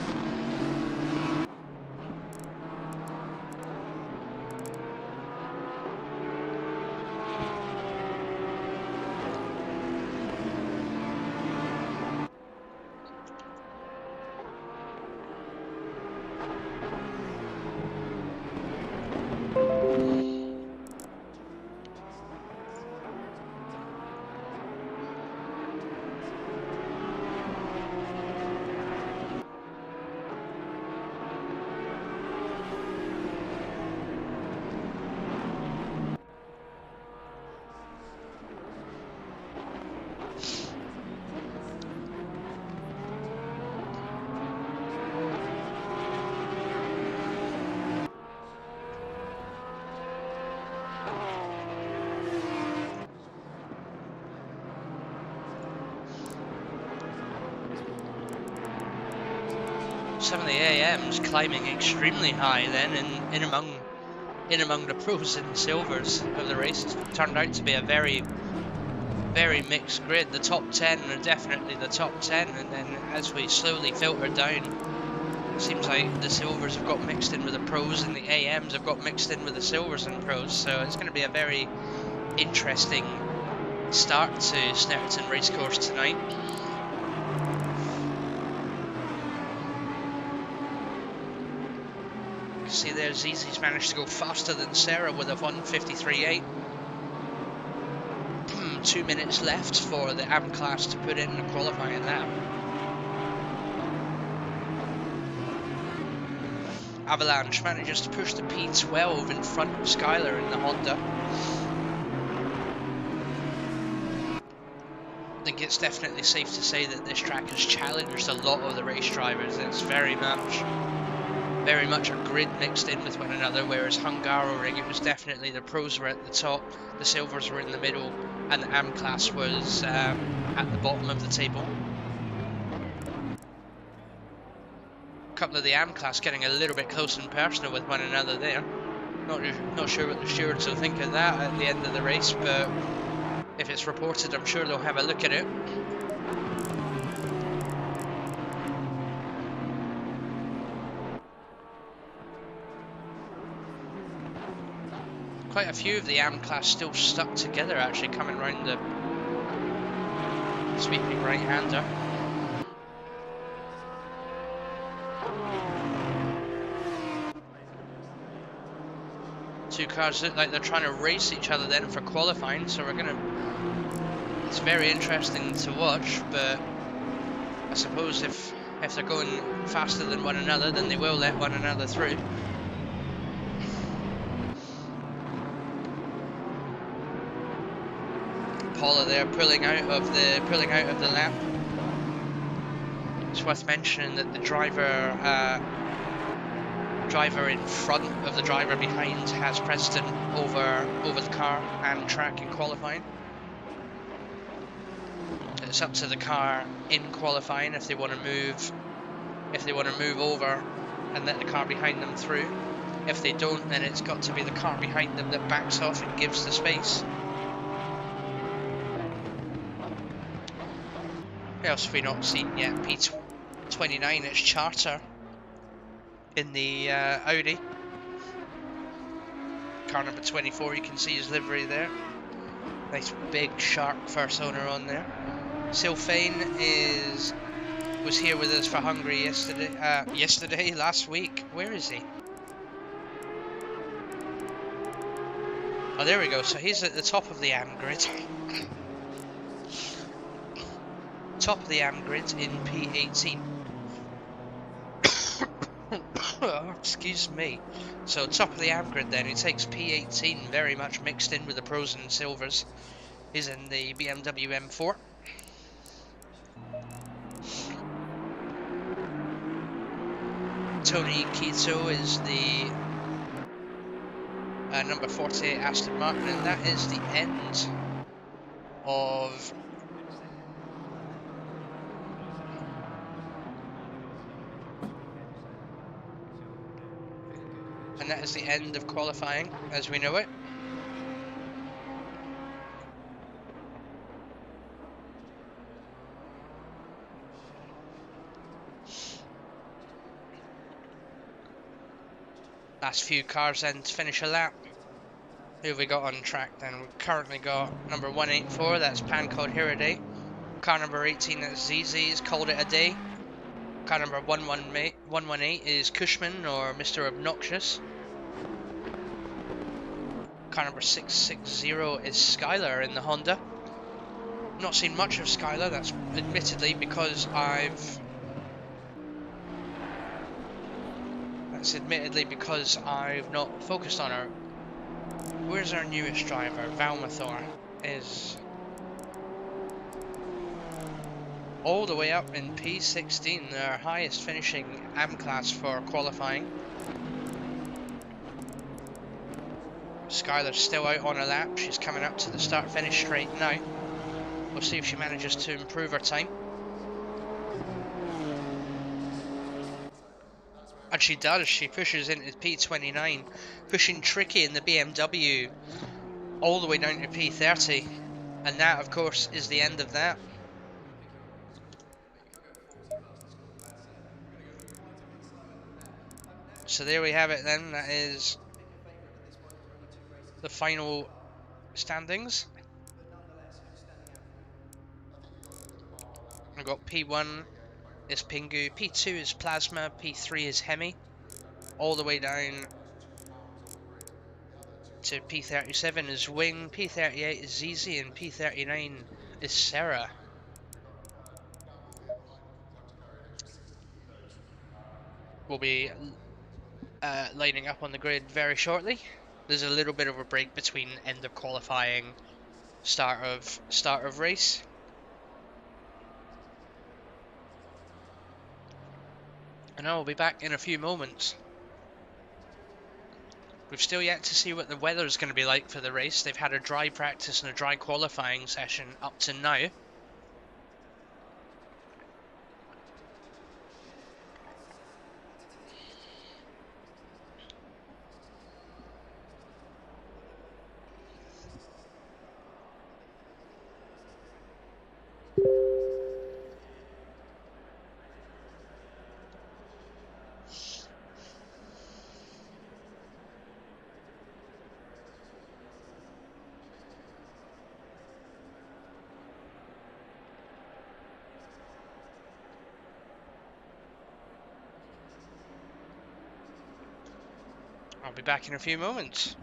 Some of the AMs climbing extremely high then, and in among the pros and silvers of the race. It's turned out to be a very, very mixed grid. The top 10 are definitely the top 10, and then as we slowly filter down, it seems like the silvers have got mixed in with the pros, and the AMs have got mixed in with the silvers and pros. So it's going to be a very interesting start to Snetterton Racecourse tonight. See there, ZZ's managed to go faster than Sarah with a 1:53.8. 2 minutes left for the AM class to put in the qualifying lap. Avalanche manages to push the P12 in front of Skylar in the Honda. I think it's definitely safe to say that this track has challenged a lot of the race drivers. It's very much a grid mixed in with one another, whereas Hungaroring, it was definitely the pros were at the top, the silvers were in the middle, and the AM class was at the bottom of the table. A couple of the AM class getting a little bit close and personal with one another there. Not sure what the stewards will think of that at the end of the race, but if it's reported, I'm sure they'll have a look at it. Quite a few of the AM class still stuck together, actually, coming round the sweeping right-hander. Two cars look like they're trying to race each other then for qualifying, so it's very interesting to watch, but I suppose if they're going faster than one another, then they will let one another through. Paula there pulling out of the lap. It's worth mentioning that the driver in front of the driver behind has precedent over the car and track in qualifying. It's up to the car in qualifying if they want to move over and let the car behind them through. If they don't, then it's got to be the car behind them that backs off and gives the space. What else have we not seen yet? P29, it's Charter in the Audi. Car number 24, you can see his livery there. Nice big sharp first owner on there. Sylvain was here with us for Hungary last week. Where is he? Oh, there we go. So he's at the top of the AM grid. Top of the AM grid in P18. Oh, excuse me. So top of the AM grid then, he takes P18, very much mixed in with the pros and silvers. He's in the Bmw M4. Tony Quito is the number 48 Aston Martin, and that is the end of qualifying as we know it. Last few cars then to finish a lap. Who have we got on track then? We've currently got number 184, that's Pancode Hiraday. Car number 18, that's ZZ's Called It A Day. Car number 118 is Cushman or Mr. Obnoxious. Car number 660 is Skylar in the Honda. Not seen much of Skylar, that's admittedly because I've not focused on her. Where's our newest driver? Valmathor is all the way up in P16, their highest finishing AM class for qualifying. Skylar's still out on a lap, she's coming up to the start-finish straight now. We'll see if she manages to improve her time. And she does. She pushes into P29, pushing Tricky in the BMW all the way down to P30. And that, of course, is the end of that. So there we have it then. That is the final standings. We've got P1 is Pingu, P2 is Plasma, P3 is Hemi, all the way down to P37 is Wing, P38 is Zizi, and P39 is Sarah. We'll be lining up on the grid very shortly. There's a little bit of a break between end of qualifying, start of race. And I'll be back in a few moments. We've still yet to see what the weather is going to be like for the race. They've had a dry practice and a dry qualifying session up to now. I'll be back in a few moments.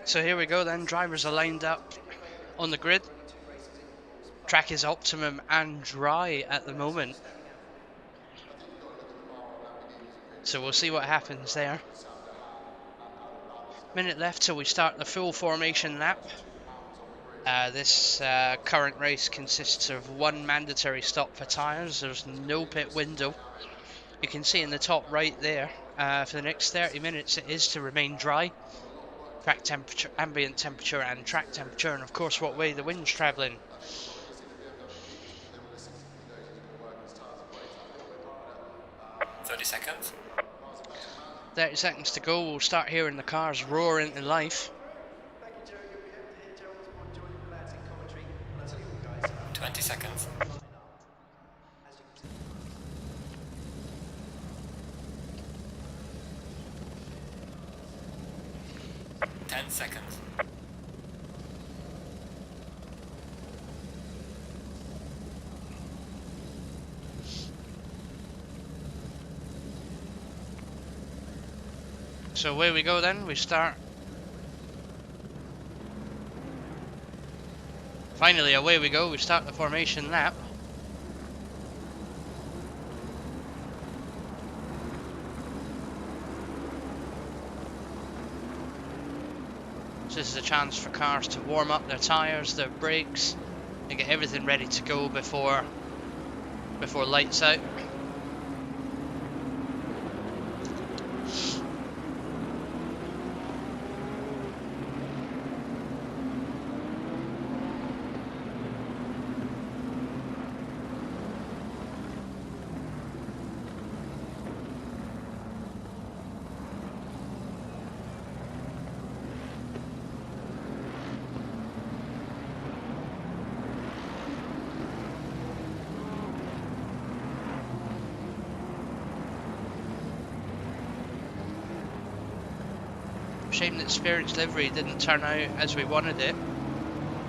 So here we go then, drivers are lined up on the grid. Track is optimum and dry at the moment. So we'll see what happens there. Minute left till we start the full formation lap. This current race consists of one mandatory stop for tyres. There's no pit window. You can see in the top right there, for the next 30 minutes it is to remain dry. Track temperature, ambient temperature and track temperature, and of course what way the wind's travelling. 30 seconds. 30 seconds to go. We'll start hearing the cars roar into life. 20 seconds. 10 seconds. So away we go then. We start. Finally, away we go. We start the formation lap. So this is a chance for cars to warm up their tyres, their brakes, and get everything ready to go before lights out. Shame that Spirit's livery didn't turn out as we wanted it.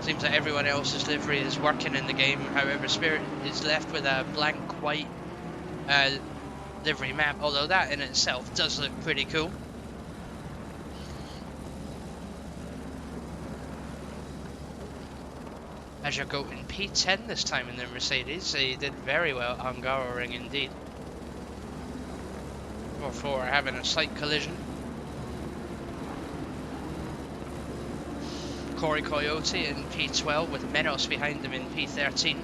Seems that everyone else's livery is working in the game, however Spirit is left with a blank white livery map, although that in itself does look pretty cool. As you're going P10 this time in the Mercedes, he did very well at Hungaroring indeed. Before having a slight collision. Coyote in P12 with Menos behind him in P13.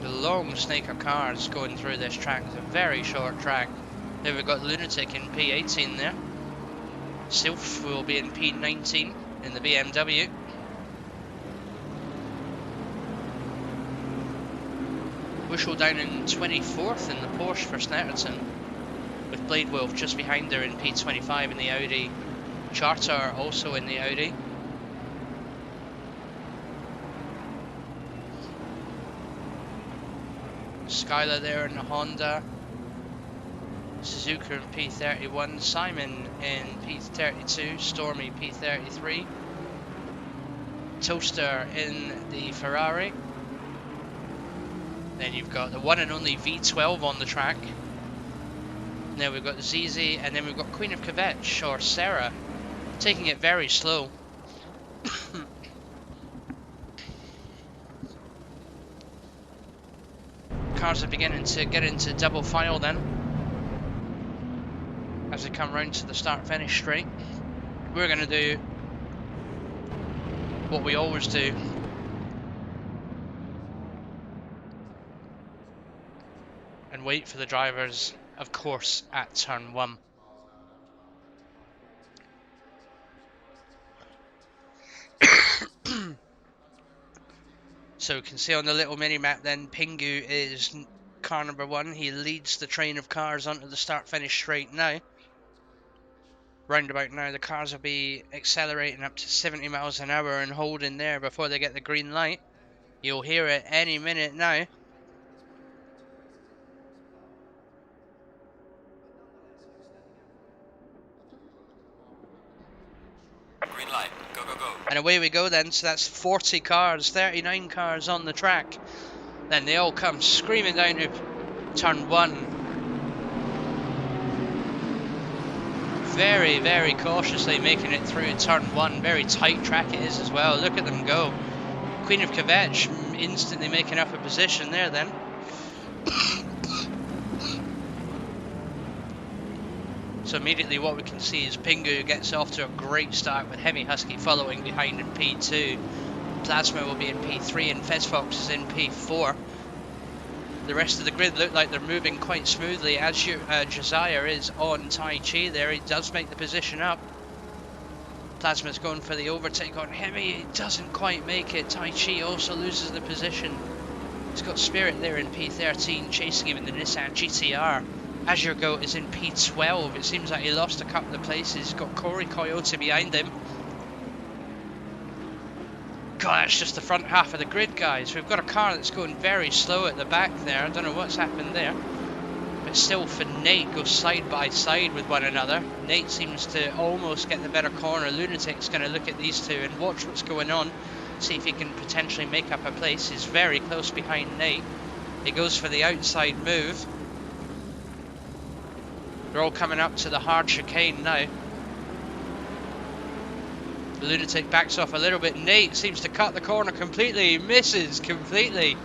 The long snake of cars going through this track. It's a very short track. Then we've got Lunatic in P18 there. Sylph will be in P19 in the BMW. Bushel down in 24th in the Porsche for Snetterton, with Blade Wolf just behind her in P25 in the Audi. Charter also in the Audi. Skylar there in the Honda. Suzuka in P31. Simon in P32. Stormy P33. Toaster in the Ferrari. Then you've got the one and only V12 on the track. Now we've got Zizi, and then we've got Queen of Kvetch, or Sarah, taking it very slow. Cars are beginning to get into double file then, as they come round to the start-finish straight. We're going to do what we always do. And wait for the drivers, of course, at turn 1. So you can see on the little mini-map then, Pingu is car number 1. He leads the train of cars onto the start-finish straight now. Roundabout now, the cars will be accelerating up to 70 miles an hour and holding there before they get the green light. You'll hear it any minute now. Green light. Go, go, go. And away we go then. So that's 40 cars, 39 cars on the track. Then they all come screaming down to turn 1. very, very cautiously making it through turn 1. Very tight track it is as well. Look at them go. Queen of Quebec instantly making up a position there then. So immediately what we can see is Pingu gets off to a great start with Hemi Husky following behind in P2. Plasma will be in P3 and Fezfox is in P4. The rest of the grid look like they're moving quite smoothly as Josiah is on Tai Chi there. He does make the position up. Plasma's going for the overtake on Hemi. He doesn't quite make it. Tai Chi also loses the position. He's got Spirit there in P13 chasing him in the Nissan GTR. Azure Goat is in P12. It seems like he lost a couple of places. He's got Coyote behind him. God, that's just the front half of the grid, guys. We've got a car that's going very slow at the back there. I don't know what's happened there. But still, for Nate, go side by side with one another. Nate seems to almost get the better corner. Lunatic's going to look at these two and watch what's going on. See if he can potentially make up a place. He's very close behind Nate. He goes for the outside move. They're all coming up to the hard chicane now. The Lunatic backs off a little bit. Nate seems to cut the corner completely. He misses completely.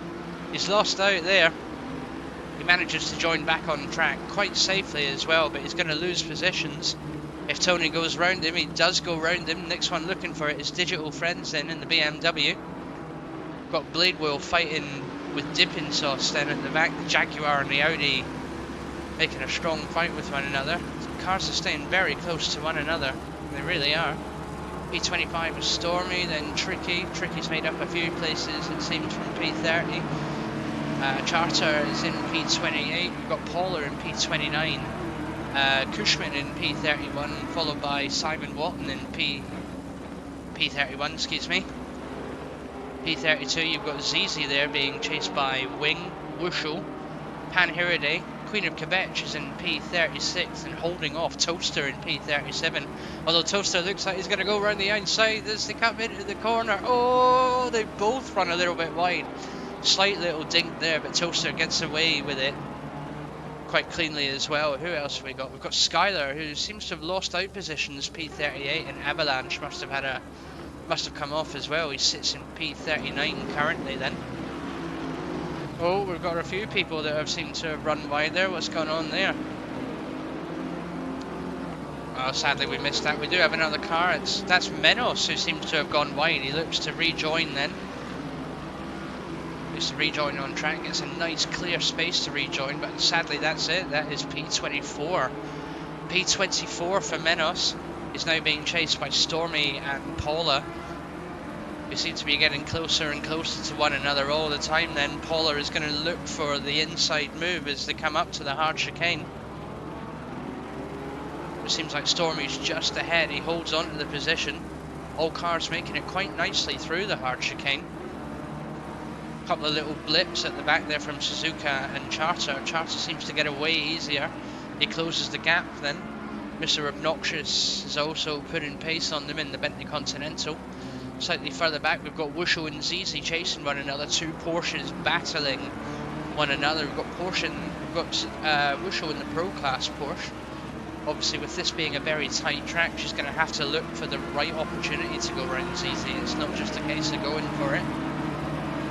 He's lost out there. He manages to join back on track quite safely as well, but he's going to lose positions. If Tony goes round him, he does go round him. Next one looking for it is Digital Friends then in the BMW. Got Blade Wheel fighting with Dipping Sauce then at the back. The Jaguar and the Audi making a strong fight with one another. The cars are staying very close to one another. They really are. P25 is Stormy, then Tricky. Tricky's made up a few places, it seems, from P30. Charter is in P28. We've got Paula in P29. Cushman in P31, followed by Simon Walton in P31, excuse me. P32, you've got Zizi there being chased by Wing, Wushel, Panhiride. Queen of Quebec is in P36 and holding off Toaster in P37. Although Toaster looks like he's going to go around the outside as they come into the corner. Oh, they both run a little bit wide. Slight little dink there, but Toaster gets away with it quite cleanly as well. Who else have we got? We've got Skylar, who seems to have lost out positions. P38 and Avalanche must have come off as well. He sits in P39 currently then. Oh, we've got a few people that have seemed to have run wide there. What's going on there? Oh, sadly we missed that. We do have another car. That's Menos who seems to have gone wide. He looks to rejoin then. Looks to rejoin on track. Gets a nice clear space to rejoin, but sadly that's it. That is P24. P24 for Menos is now being chased by Stormy and Paula. We seem to be getting closer and closer to one another all the time then. Paula is going to look for the inside move as they come up to the hard chicane. It seems like Stormy's just ahead. He holds on to the position. All cars making it quite nicely through the hard chicane. A couple of little blips at the back there from Suzuka and Charter. Charter seems to get away easier. He closes the gap then. Mr. Obnoxious is also putting pace on them in the Bentley Continental. Slightly further back, we've got Wushel and Zizi chasing one another. Two Porsches battling one another. We've got Wushel in the Pro Class Porsche. Obviously, with this being a very tight track, she's going to have to look for the right opportunity to go around Zizi. It's not just a case of going for it.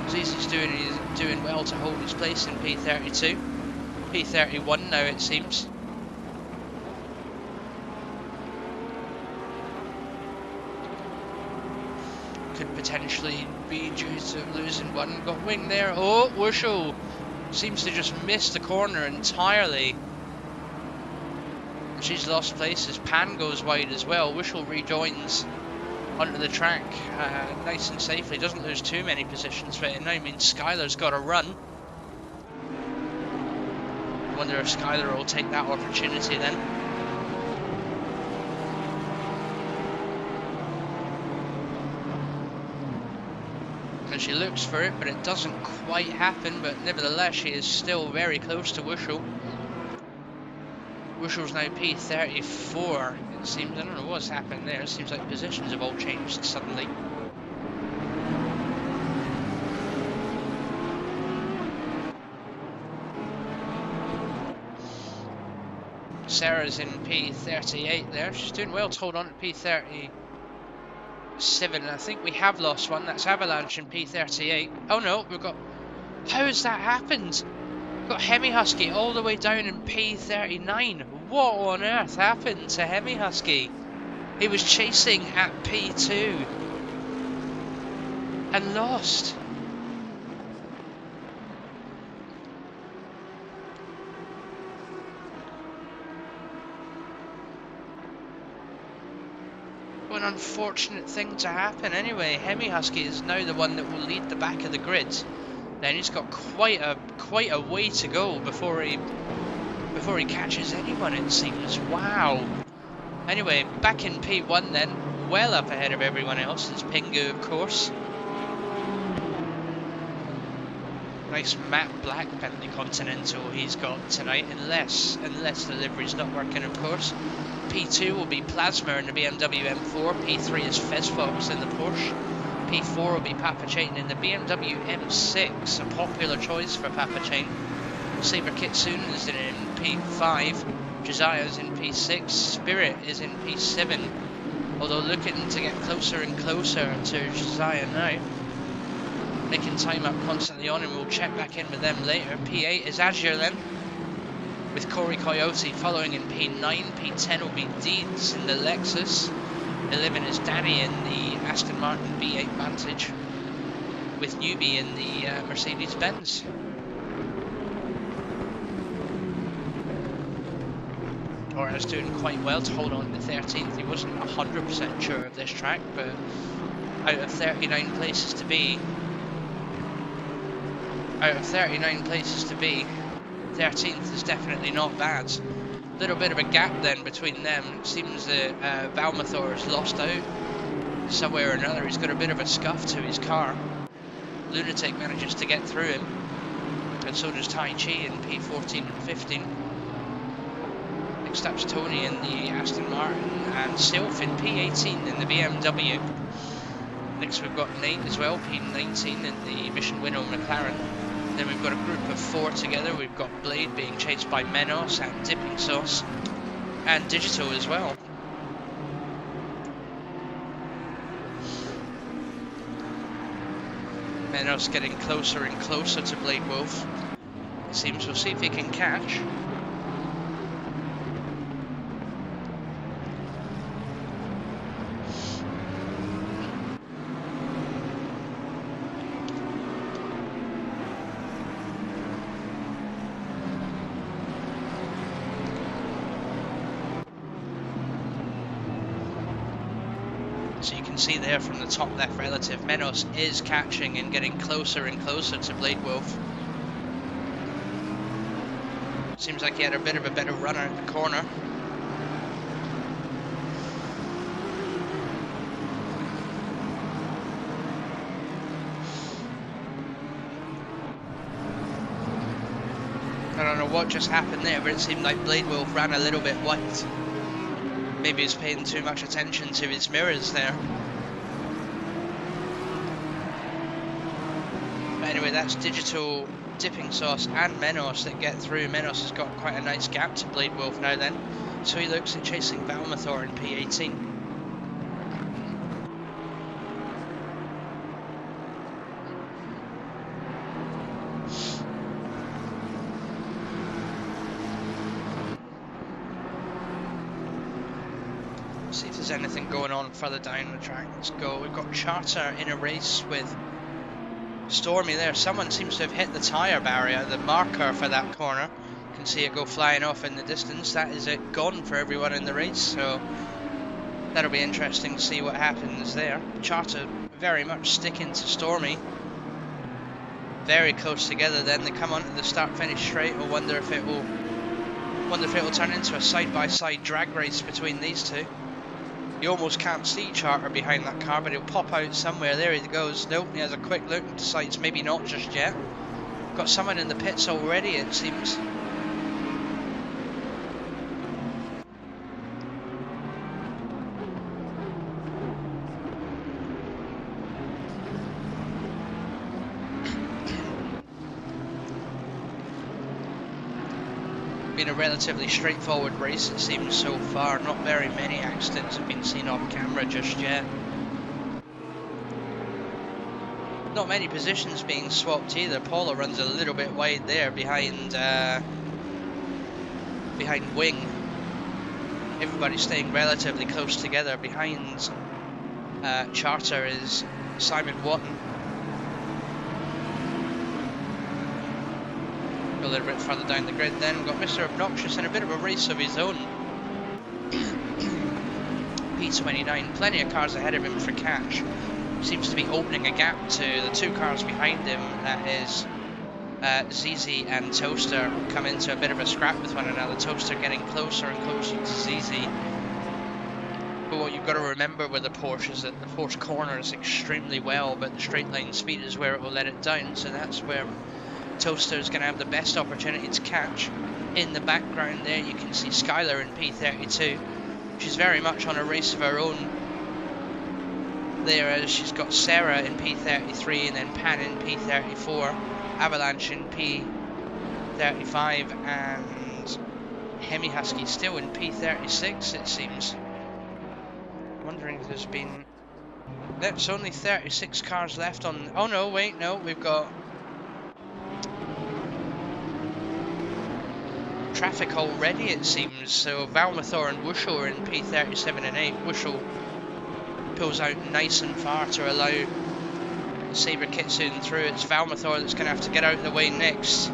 Zizi's doing well to hold his place in P32. P31 now, it seems. Could potentially be due to losing one. Got Wing there. Oh, Wushel seems to just miss the corner entirely. She's lost places. Pan goes wide as well. Wushel rejoins onto the track nice and safely. Doesn't lose too many positions, but it now means Skylar's got to run. Wonder if Skylar will take that opportunity then. And she looks for it, but it doesn't quite happen. But nevertheless, she is still very close to Wushel. Wushel's now P34. It seems, I don't know what's happened there. It seems like positions have all changed suddenly. Sarah's in P38 there. She's doing well to hold on to P37. I think we have lost one. That's Avalanche in P38. Oh no, we've got... How has that happened? We've got Hemi Husky all the way down in P39. What on earth happened to Hemi Husky? He was chasing at P2 and lost. What an unfortunate thing to happen. Anyway, Hemi Husky is now the one that will lead the back of the grid. Then he's got quite a way to go before he catches anyone, it seems. Wow. Anyway, back in P1 then, well up ahead of everyone else is Pingu, of course. Nice matte black Bentley Continental he's got tonight, unless the livery's not working, of course. P2 will be Plasma in the Bmw M4, P3 is Fezfox in the Porsche, P4 will be Papa Chain in the Bmw M6, a popular choice for Papa Chain. Saber Kitsune is in P5, Josiah's in P6, Spirit is in P7, although looking to get closer and closer to Josiah now. Making time up constantly on, and we'll check back in with them later. P8 is Azure then, with Corey Coyote following in P9. P10 will be Deeds in the Lexus. 11 is Danny in the Aston Martin V8 Vantage, with Newbie in the Mercedes-Benz. Torres doing quite well to hold on to 13th. He wasn't 100% sure of this track, but out of 39 places to be, 13th is definitely not bad. Little bit of a gap then between them. It seems that Valmathor has lost out somewhere or another. He's got a bit of a scuff to his car. Lunatic manages to get through him, and so does Tai Chi in P14 and 15. Next up's Tony in the Aston Martin, and Sylph in P18 in the BMW. Next we've got Nate as well, P19 in the Mission Winnow McLaren. Then we've got a group of 4 together. We've got Blade being chased by Menos and Dipping Sauce, and Digital as well. Menos getting closer and closer to Blade Wolf. It seems we'll see if he can catch. So you can see there from the top left relative, Menos is catching and getting closer and closer to Blade Wolf. Seems like he had a bit of a better runner at the corner. I don't know what just happened there, but it seemed like Blade Wolf ran a little bit wide. Maybe he's paying too much attention to his mirrors there. But anyway, that's Digital, Dipping Sauce and Menos that get through. Menos has got quite a nice gap to Blade Wolf now then. So he looks at chasing Valmathor in P18. See if there's anything going on further down the track. Let's go. We've got Charter in a race with Stormy there. Someone seems to have hit the tyre barrier, the marker for that corner. You can see it go flying off in the distance. That is it, gone for everyone in the race. So that'll be interesting to see what happens there. Charter very much sticking to Stormy. Very close together then. They come onto the start-finish straight. I wonder if it will turn into a side-by-side drag race between these two. You almost can't see Charter behind that car, but he'll pop out somewhere. There he goes. Nope, he has a quick look and decides maybe not just yet. Got someone in the pits already, it seems. Been been a relatively straightforward race, it seems, so far. Not very many accidents have been seen off camera just yet. Not many positions being swapped either. Paula runs a little bit wide there behind Wing. Everybody's staying relatively close together. Behind Charter is Simon Watton. A little bit further down the grid then, got Mr. Obnoxious in a bit of a race of his own. P29, plenty of cars ahead of him for catch. Seems to be opening a gap to the two cars behind him, that is ZZ and Toaster, come into a bit of a scrap with one another. Toaster getting closer and closer to ZZ. But what you've got to remember with the Porsche is that the Porsche corners extremely well, but the straight line speed is where it will let it down, so that's where Toaster is going to have the best opportunity to catch. In the background there you can see Skylar in P32. She's very much on a race of her own there, as she's got Sarah in P33 and then Pan in P34, Avalanche in P35 and Hemi Husky still in P36 it seems. Wondering if there's been... There's only 36 cars left on... Oh no, wait, no, we've got traffic already it seems. So Valmathor and Wushel are in P37 and 8. Wushel pulls out nice and far to allow Sabre Kitsune through. It's Valmathor that's going to have to get out of the way next.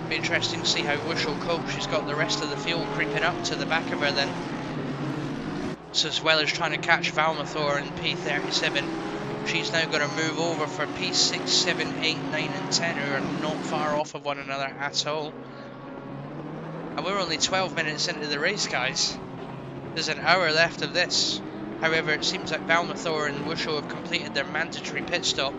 Be interesting to see how Wushel copes. She's got the rest of the field creeping up to the back of her then. So as well as trying to catch Valmathor in P37, she's now going to move over for P6, 7, 8, 9 and 10, who are not far off of one another at all. And we're only 12 minutes into the race, guys. There's an hour left of this. However, it seems like Valmathor and Wushel have completed their mandatory pit stop.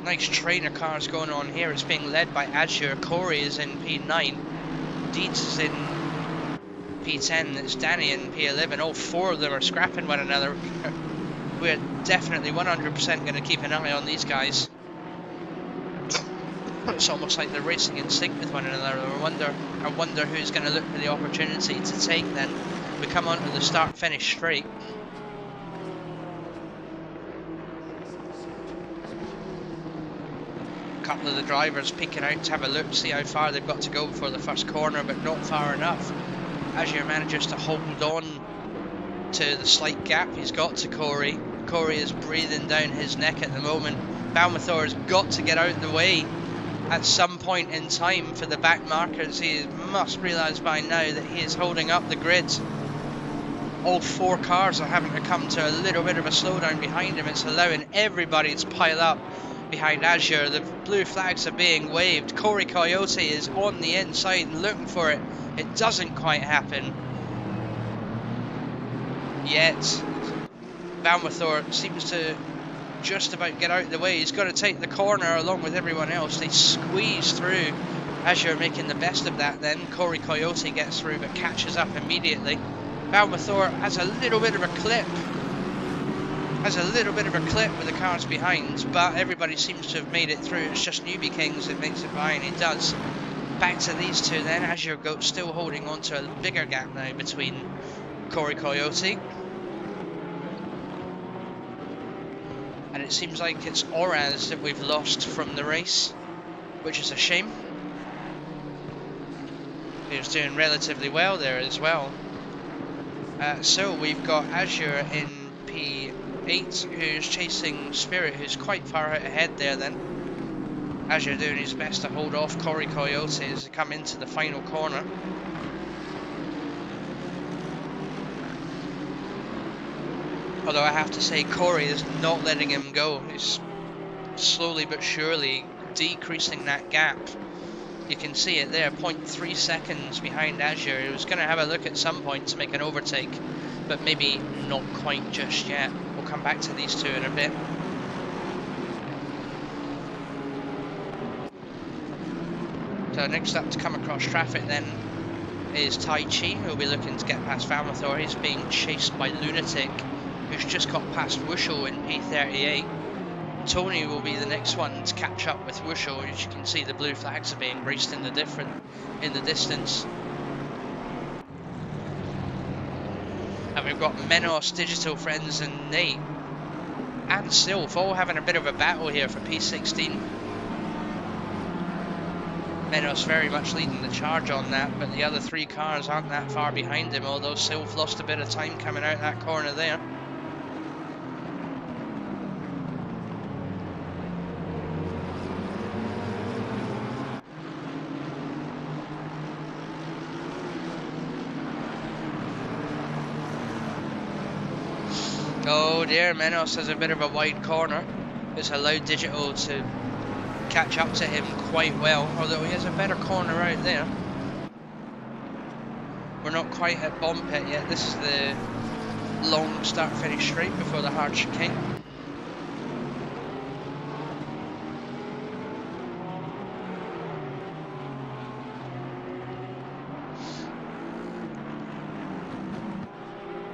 Nice train of cars going on here. It's being led by Azure. Corey is in P9. Deeds is in P10. It's Danny in P11. All four of them are scrapping one another. We're definitely 100% going to keep an eye on these guys. It's almost like they're racing in sync with one another. I wonder who's going to look for the opportunity to take then. We come onto the start-finish straight. A couple of the drivers peeking out to have a look, see how far they've got to go before the first corner, but not far enough. Azure manages to hold on to the slight gap he's got to Corey. Corey is breathing down his neck at the moment. Valmathor has got to get out of the way at some point in time for the back markers. He must realise by now that he is holding up the grid. All four cars are having to come to a little bit of a slowdown behind him. It's allowing everybody to pile up behind Azure. The blue flags are being waved. Corey Coyote is on the inside and looking for it. It doesn't quite happen yet. Valmathor seems to just about get out of the way. He's got to take the corner along with everyone else. They squeeze through. Azure making the best of that then. Corey Coyote gets through but catches up immediately. Valmathor has a little bit of a clip. With the cars behind, but everybody seems to have made it through. It's just Newbie Kings that makes it by, and he does. Back to these two then. Azure Goat still holding on to a bigger gap now between Corey Coyote. And it seems like it's Oraz that we've lost from the race, which is a shame. He was doing relatively well there as well. So we've got Azure in P8, who's chasing Spirit, who's quite far out ahead there then. Azure doing his best to hold off Corey Coyote as they come into the final corner. Although I have to say, Corey is not letting him go. He's slowly but surely decreasing that gap. You can see it there, 0.3 seconds behind Azure. He was going to have a look at some point to make an overtake, but maybe not quite just yet. We'll come back to these two in a bit. So next up to come across traffic then is Tai Chi, who will be looking to get past Valmathor. He's being chased by Lunatic, who's just got past Wushel in P38. Tony will be the next one to catch up with Wusho. As you can see, the blue flags are being raced in the distance. And we've got Menos, Digital Friends, and Nate and Sylph all having a bit of a battle here for P16. Menos very much leading the charge on that, but the other 3 cars aren't that far behind him, although Sylph lost a bit of time coming out that corner there. Oh dear, Menos has a bit of a wide corner. It's allowed Digital to catch up to him quite well, although he has a better corner out there. We're not quite at bomb pit yet. This is the long start-finish straight before the hard chicane.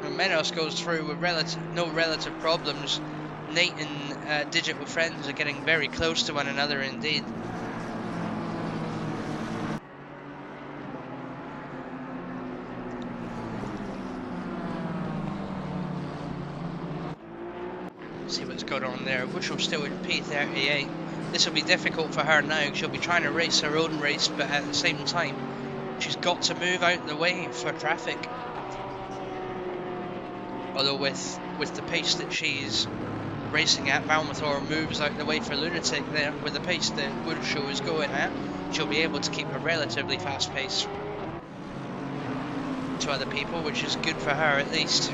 And Menos goes through with no relative problems. Nate and Digital Friends are getting very close to one another indeed. See what's going on there. Wusho's still in P38. This will be difficult for her now. She'll be trying to race her own race, but at the same time, she's got to move out the way for traffic. Although with the pace that she's racing at, Valmathor moves out the way for Lunatic there. With the pace that Wusho is going at, she'll be able to keep a relatively fast pace to other people, which is good for her at least.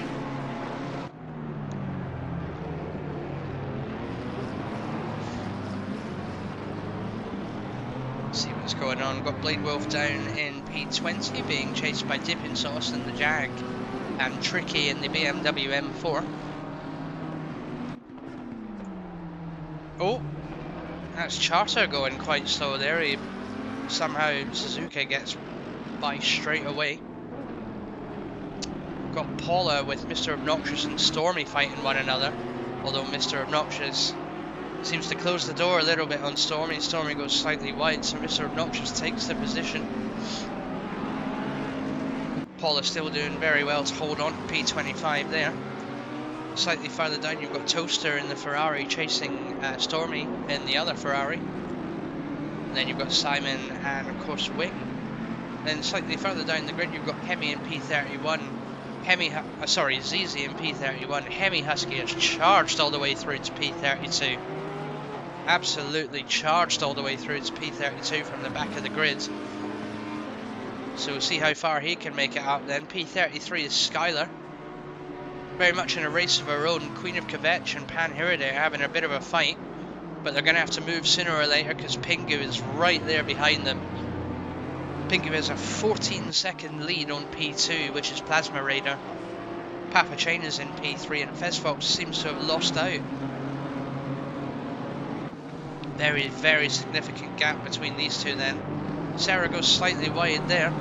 See what's going on. We've got Blade Wolf down in P20 being chased by Dippin' Sauce and the Jag, and Tricky in the Bmw M4. Oh, that's Charter going quite slow there. Somehow Suzuki gets by straight away. Got Paula with Mr. Obnoxious and Stormy fighting one another, although Mr. Obnoxious seems to close the door a little bit on Stormy. Stormy goes slightly wide, so Mr. Obnoxious takes the position. Paula still doing very well to hold on to P25 there. Slightly further down you've got Toaster in the Ferrari chasing Stormy in the other Ferrari. And then you've got Simon and of course Wing. Then slightly further down the grid you've got Hemi in P31. Zizi in P31. Hemi Husky has charged all the way through to P32. Absolutely charged all the way through to P32 from the back of the grid. So we'll see how far he can make it up then. P33 is Skylar. Very much in a race of her own. Queen of Kvetch and Pan Hiride are having a bit of a fight. But they're going to have to move sooner or later because Pingu is right there behind them. Pingu has a 14-second lead on P2, which is Plasma Raider. Papa Chain is in P3 and Fezfox seems to have lost out. Very, very significant gap between these two then. Sarah goes slightly wide there.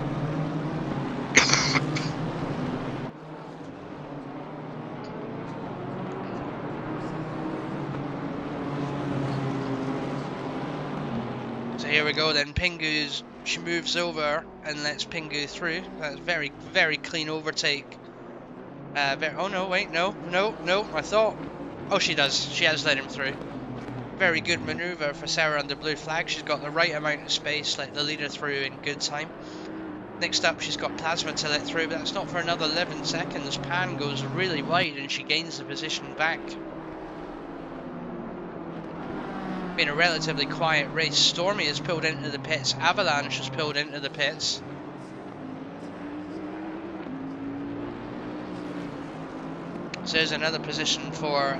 So here we go then, she moves over and lets Pingu through. That's very, very clean overtake. Oh no, wait, no, I thought... Oh, she does, she has let him through. Very good manoeuvre for Sarah under blue flag. She's got the right amount of space, let the leader through in good time. Next up she's got Plasma to let through, but that's not for another 11 seconds. Pan goes really wide and she gains the position back. Been a relatively quiet race. Stormy has pulled into the pits, Avalanche has pulled into the pits. So there's another position for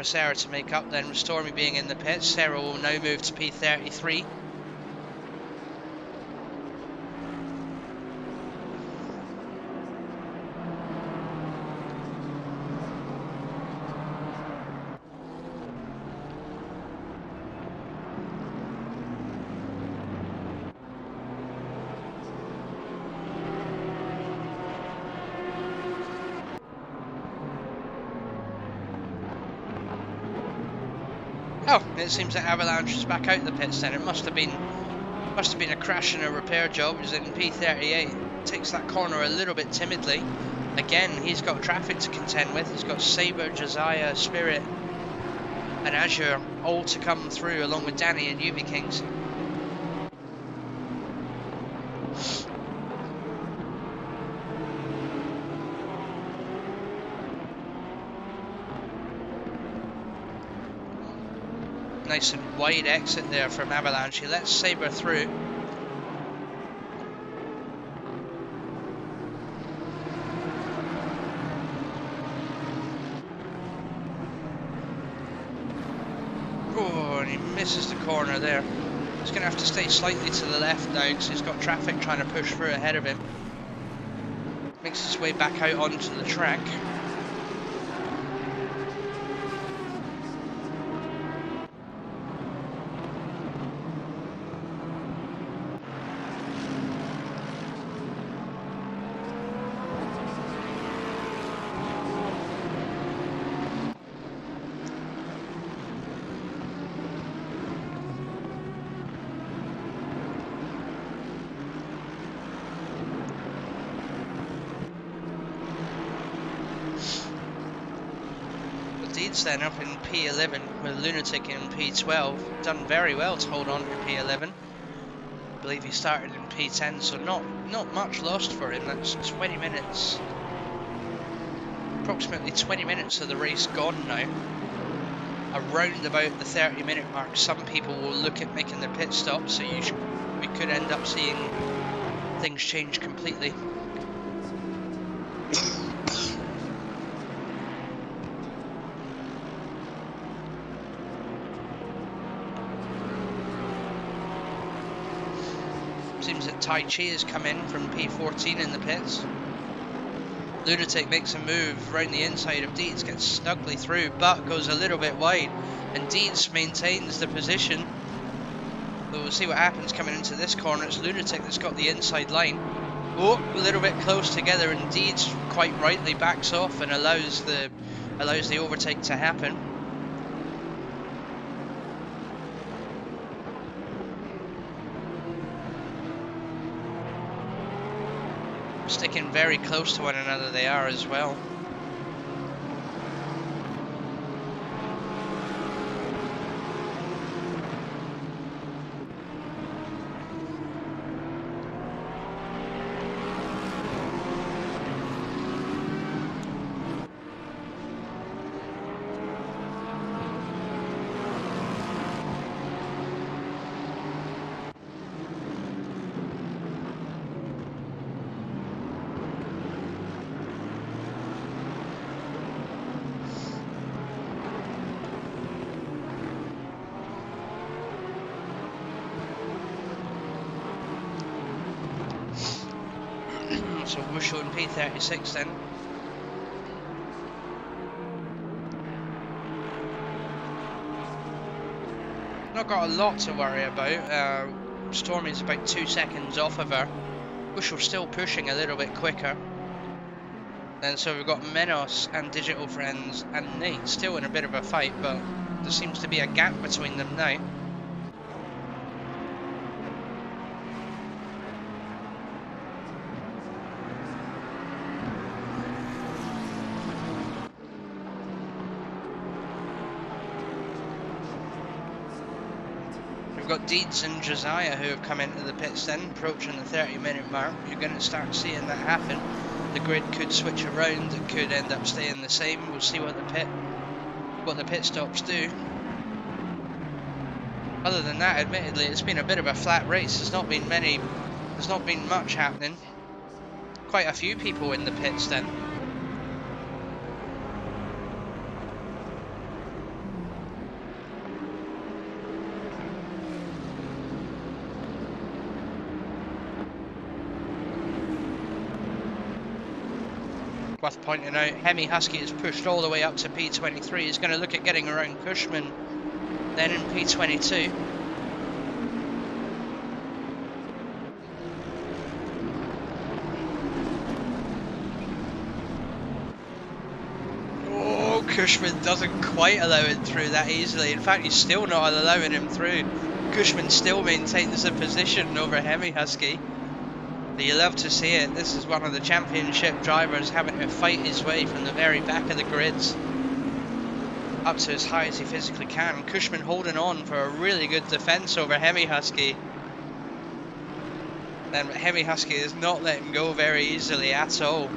Sarah to make up then, with Stormy being in the pits. Sarah will now move to P33. Oh, it seems that Avalanche is back out the pits then. It must have been a crash and a repair job. He's in P38. Takes that corner a little bit timidly. Again, he's got traffic to contend with. He's got Saber, Josiah, Spirit, and Azure all to come through along with Danny and UV Kings. Nice and wide exit there from Avalanche. He lets Saber through. Oh, and he misses the corner there. He's going to have to stay slightly to the left now because he's got traffic trying to push through ahead of him. Makes his way back out onto the track. Then up in P11 with Lunatic in P12, done very well to hold on to P11. I believe he started in P10, so not much lost for him. That's 20 minutes, approximately 20 minutes of the race gone now. Around about the 30-minute mark, some people will look at making their pit stop, so we could end up seeing things change completely. Seems that Tai Chi has come in from P14 in the pits. Lunatic makes a move around the inside of Deeds, gets snugly through, but goes a little bit wide, and Deeds maintains the position. We'll see what happens coming into this corner. It's Lunatic that's got the inside line. Oh, a little bit close together, and Deeds quite rightly backs off and allows the overtake to happen. Sticking very close to one another they are as well. So we're showing P36 then. Not got a lot to worry about. Stormy's about 2 seconds off of her. Bushel's still pushing a little bit quicker. Then so we've got Menos and Digital Friends and Nate still in a bit of a fight, but there seems to be a gap between them now. We've got Deeds and Josiah who have come into the pits then, approaching the 30-minute mark. You're going to start seeing that happen. The grid could switch around, it could end up staying the same. We'll see what the pit stops do. Other than that, admittedly, it's been a bit of a flat race. There's not been much happening. Quite a few people in the pits then. Worth pointing out, Hemi Husky is pushed all the way up to P23. He's going to look at getting around Cushman, then in P22. Cushman doesn't quite allow it through that easily. In fact, he's still not allowing him through. Cushman still maintains a position over Hemi Husky. You love to see it. This is one of the championship drivers having to fight his way from the very back of the grids up to as high as he physically can. Cushman holding on for a really good defense over Hemi Husky. Then Hemi Husky is not letting go very easily at all.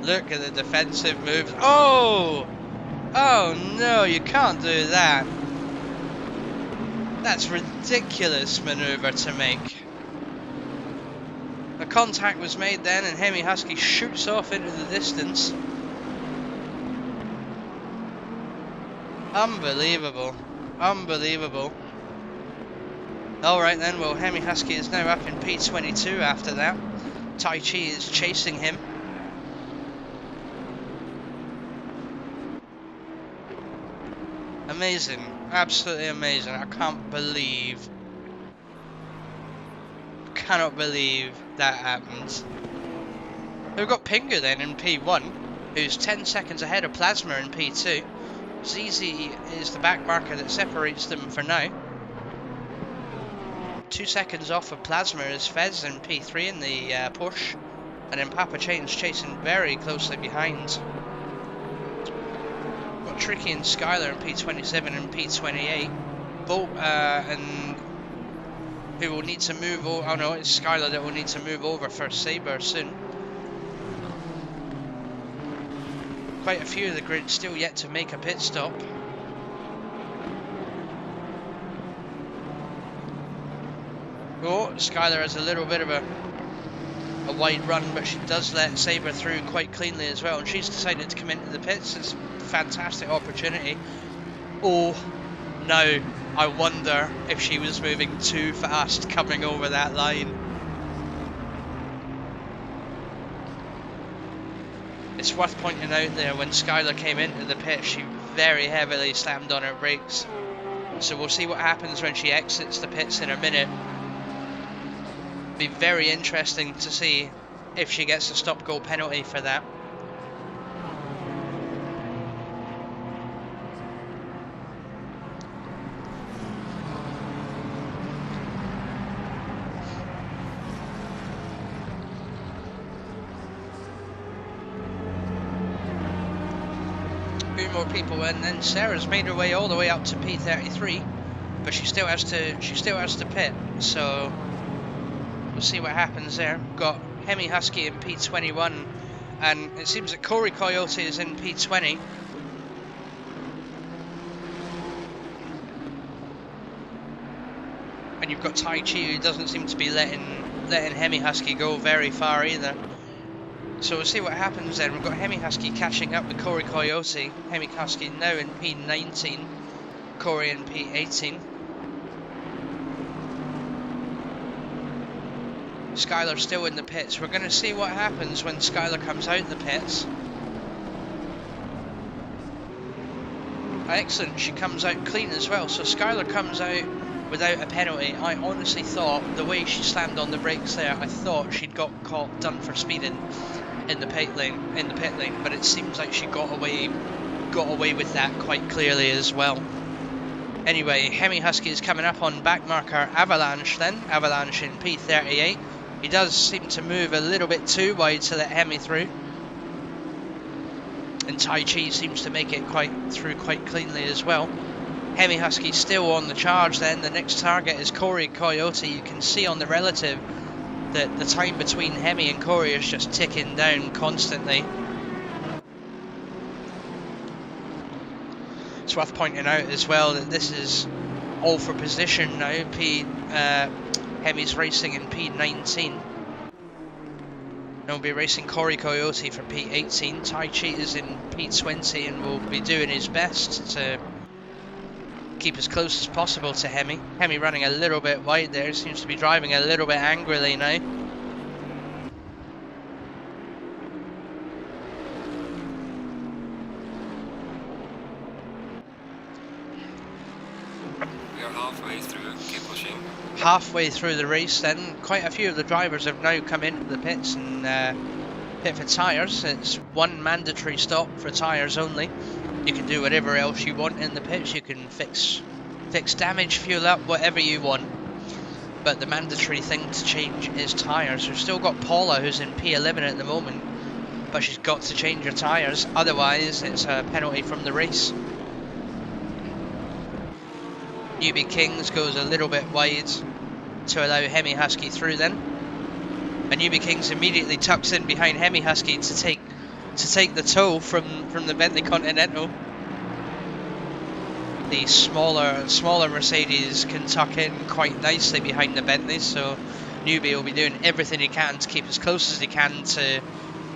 Look at the defensive moves. Oh! Oh no, you can't do that. That's ridiculous maneuver to make. The contact was made then and Hemi Husky shoots off into the distance. Unbelievable. Unbelievable. Alright then, well Hemi Husky is now up in P22 after that. Tai Chi is chasing him. Amazing. Absolutely amazing. I cannot believe that happened. We've got Pingu then in P1, who's 10 seconds ahead of Plasma in P2. ZZ is the back marker that separates them for now. 2 seconds off of Plasma is Fez in P3 in the push, and then Papa Chain's chasing very closely behind. Got Tricky and Skylar in P27 and P28. Bolt and who will need to move over. Oh no, it's Skylar that will need to move over for Sabre soon. Quite a few of the grid still yet to make a pit stop. Oh, Skylar has a little bit of a wide run, but she does let Sabre through quite cleanly as well, and she's decided to come into the pits. It's a fantastic opportunity. Oh, now I wonder if she was moving too fast coming over that line. It's worth pointing out there, when Skylar came into the pit, she very heavily slammed on her brakes. So we'll see what happens when she exits the pits in a minute. Be very interesting to see if she gets a stop-go penalty for that. Few more people, and then Sarah's made her way all the way up to P33, but she still has to pit. So we'll see what happens there. Got Hemi Husky in P21, and it seems that Coyote is in P20. And you've got Tai Chi, who doesn't seem to be letting Hemi Husky go very far either. So we'll see what happens then. We've got Hemi Husky catching up with Coyote. Hemi Husky now in P19, Corey in P18. Skylar still in the pits. We're going to see what happens when Skylar comes out the pits. Excellent, she comes out clean as well. So Skylar comes out without a penalty. I honestly thought, the way she slammed on the brakes there, I thought she'd got caught, done for speeding in the pit lane, but it seems like she got away with that quite clearly as well. Anyway, Hemi Husky is coming up on back marker Avalanche then. Avalanche in P38. He does seem to move a little bit too wide to let Hemi through. And Tai Chi seems to make it through quite cleanly as well. Hemi Husky still on the charge then. The next target is Coyote. You can see on the relative that the time between Hemi and Corey is just ticking down constantly. It's worth pointing out as well that this is all for position now. Hemi's racing in P19. And we'll be racing Coyote for P18. Tai Chi is in P20 and will be doing his best to keep as close as possible to Hemi. Hemi running a little bit wide there, seems to be driving a little bit angrily now. We are halfway through. Keep pushing. Halfway through the race then, quite a few of the drivers have now come into the pits and pit for tyres. It's one mandatory stop for tyres only. You can do whatever else you want in the pits. You can fix damage, fuel up, whatever you want. But the mandatory thing to change is tyres. We've still got Paula, who's in P11 at the moment, but she's got to change her tyres, otherwise it's a penalty from the race. Newbie Kings goes a little bit wide to allow Hemi Husky through then. And Newbie Kings immediately tucks in behind Hemi Husky to take the tow from the Bentley Continental. The smaller Mercedes can tuck in quite nicely behind the Bentley, so Newbie will be doing everything he can to keep as close as he can to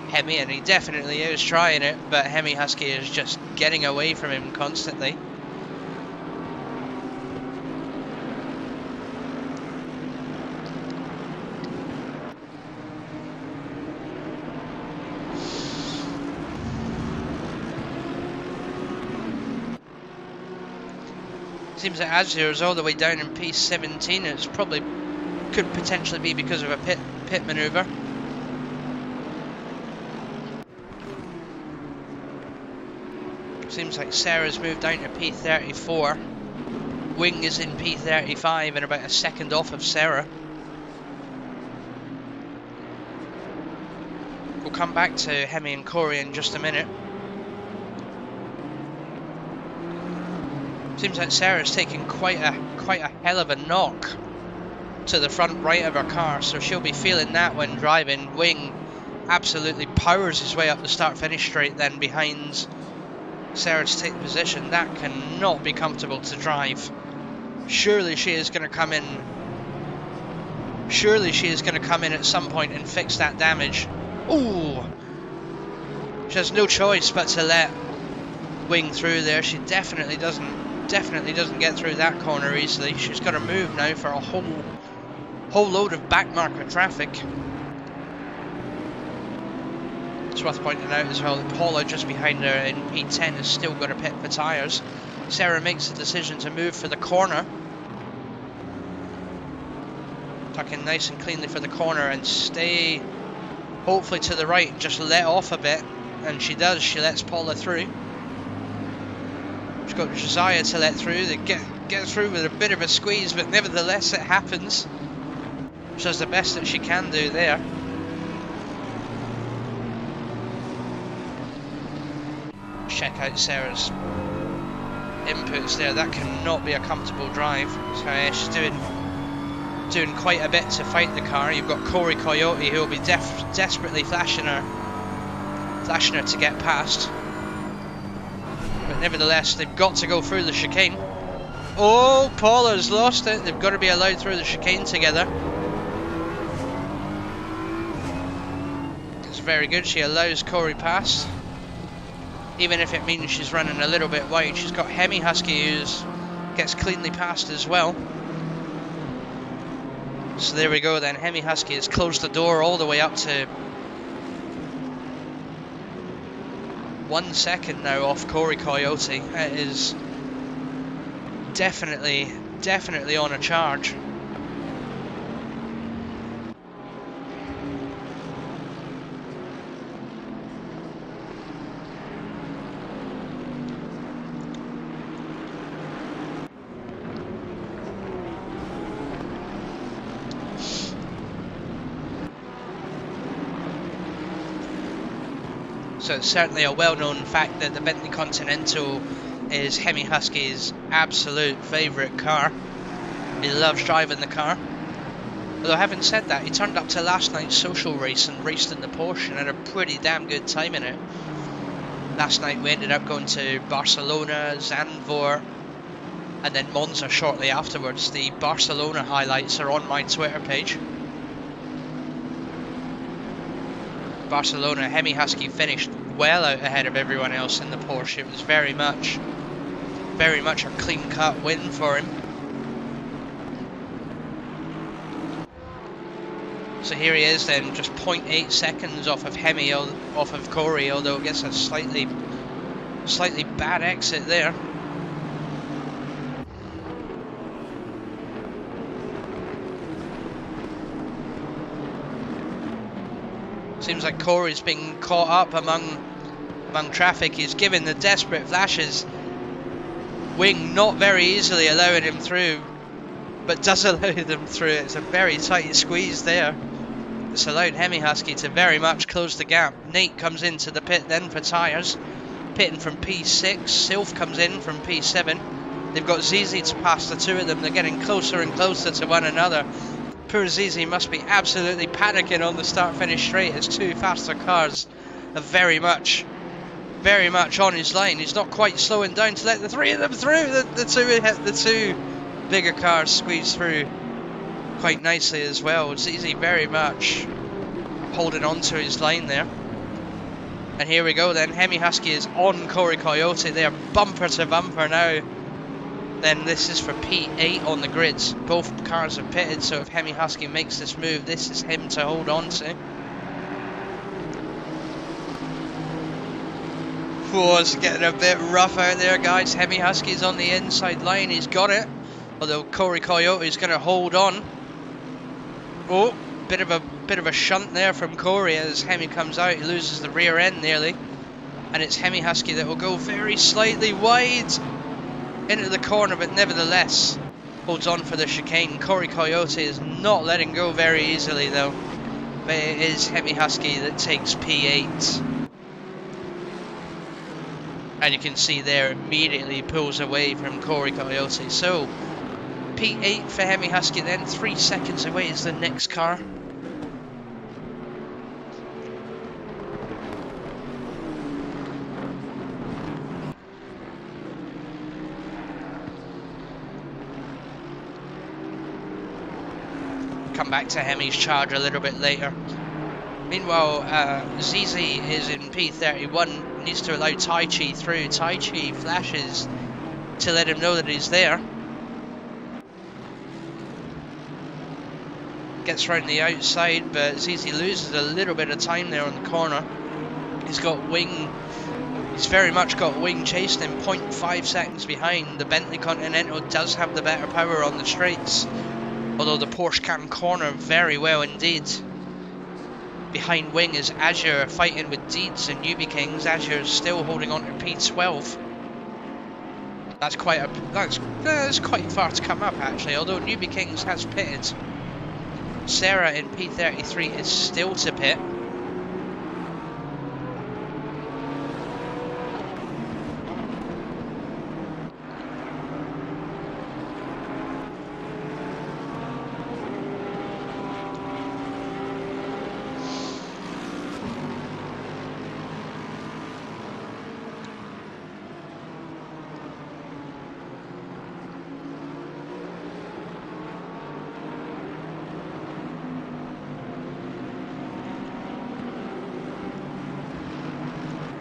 Hemi, and he definitely is trying it, but Hemi Husky is just getting away from him constantly. Seems that Azure is all the way down in P17. It's probably could potentially be because of a pit maneuver. Seems like Sarah's moved down to P34. Wing is in P35 and about a second off of Sarah. We'll come back to Hemi and Corey in just a minute. Seems like Sarah's taking quite a hell of a knock to the front right of her car, so she'll be feeling that when driving. Wing absolutely powers his way up the start-finish straight then behind Sarah to take the position. That cannot be comfortable to drive. Surely she is going to come in. Surely she is going to come in at some point and fix that damage. Ooh! She has no choice but to let Wing through there. She definitely doesn't get through that corner easily. She's got to move now for a whole load of back marker traffic. It's worth pointing out as well that Paula just behind her in P10 has still got a pit for tyres. Sarah makes the decision to move for the corner. Tuck in nice and cleanly for the corner and stay hopefully to the right and just let off a bit. And she does, she lets Paula through. She's got Josiah to let through. They get through with a bit of a squeeze, but nevertheless it happens. She does the best that she can do there. Check out Sarah's inputs there. That cannot be a comfortable drive. So she's doing quite a bit to fight the car. You've got Corey Coyote, who will be desperately flashing her to get past. But nevertheless, they've got to go through the chicane. Oh, Paula's lost it. They've got to be allowed through the chicane together. It's very good. She allows Corey past, even if it means she's running a little bit wide. She's got Hemi Husky, who gets cleanly past as well. So there we go then. Hemi Husky has closed the door all the way up to 1 second now off Corey Coyote. It is definitely on a charge. So it's certainly a well-known fact that the Bentley Continental is Hemi Husky's absolute favourite car. He loves driving the car. Although having said that, he turned up to last night's social race and raced in the Porsche and had a pretty damn good time in it. Last night we ended up going to Barcelona, Zandvoort, and then Monza shortly afterwards. The Barcelona highlights are on my Twitter page. Barcelona, Hemi Husky finished well out ahead of everyone else in the Porsche. It was very much a clean-cut win for him. So here he is then, just 0.8 seconds off of Hemi, off of Corey, although it gets a slightly bad exit there. Seems like Corey's been caught up among traffic. He's given the desperate flashes. Wing not very easily allowing him through, but does allow them through. It's a very tight squeeze there. It's allowed Hemi Husky to very much close the gap. Nate comes into the pit then for tyres, pitting from P6. Sylph comes in from P7. They've got Zizi to pass the two of them. They're getting closer and closer to one another. Poor Zizi must be absolutely panicking on the start-finish straight as two faster cars are very much on his line. He's not quite slowing down to let the three of them through. The two bigger cars squeeze through quite nicely as well. Zizi very much holding on to his line there. And here we go then. Hemi Husky is on Corey Coyote. They are bumper to bumper now. Then this is for P8 on the grids. Both cars are pitted, so if Hemi Husky makes this move, this is him to hold on to. Oh, it's getting a bit rough out there, guys. Hemi Husky's on the inside line. He's got it. Although Corey Coyote is going to hold on. Oh, bit of a shunt there from Corey as Hemi comes out. He loses the rear end nearly, and it's Hemi Husky that will go very slightly wide into the corner, but nevertheless holds on for the chicane. Corey Coyote is not letting go very easily though, but it is Hemi Husky that takes P8, and you can see there immediately pulls away from Corey Coyote. So P8 for Hemi Husky then. 3 seconds away is the next car. Come back to Hemi's charge a little bit later. Meanwhile, Zizi is in P31, needs to allow Tai Chi through. Tai Chi flashes to let him know that he's there. Gets round the outside, but Zizi loses a little bit of time there on the corner. He's got Wing, he's very much got Wing chasing him, 0.5 seconds behind. The Bentley Continental does have the better power on the straights, although the Porsche can corner very well indeed. Behind Wing is Azure fighting with Deeds and Newbie Kings. Azure is still holding on to P12. That's quite far to come up actually, although Newbie Kings has pitted. Sarah in P33 is still to pit.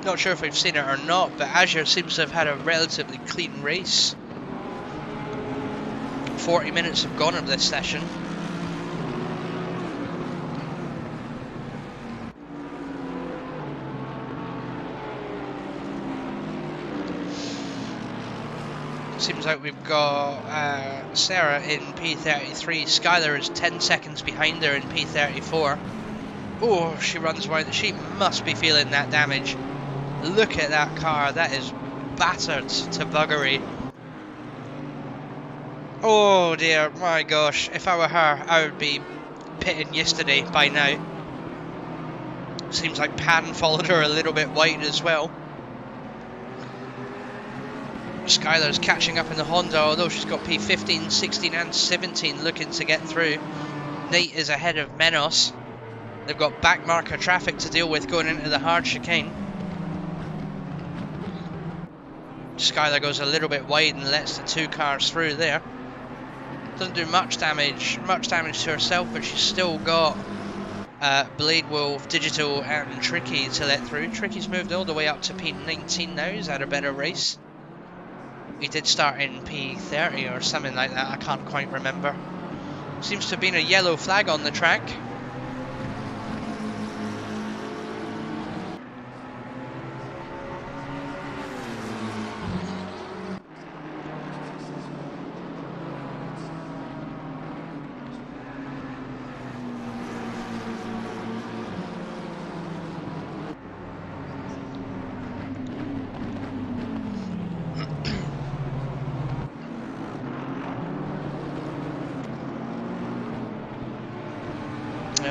Not sure if we've seen it or not, but Azure seems to have had a relatively clean race. 40 minutes have gone of this session. Seems like we've got Sarah in P33. Skylar is 10 seconds behind her in P34. Oh, she runs wide. She must be feeling that damage. Look at that car. That is battered to buggery. Oh dear, my gosh. If I were her, I would be pitting yesterday by now. Seems like Pan followed her a little bit wide as well. Skylar's catching up in the Honda, although she's got P15, 16 and 17 looking to get through. Nate is ahead of Menos. They've got back marker traffic to deal with going into the hard chicane. Skylar goes a little bit wide and lets the two cars through there. Doesn't do much damage to herself, but she's still got Blade Wolf, Digital and Tricky to let through. Tricky's moved all the way up to P19 now. He's had a better race. He did start in P30 or something like that, I can't quite remember. Seems to have been a yellow flag on the track.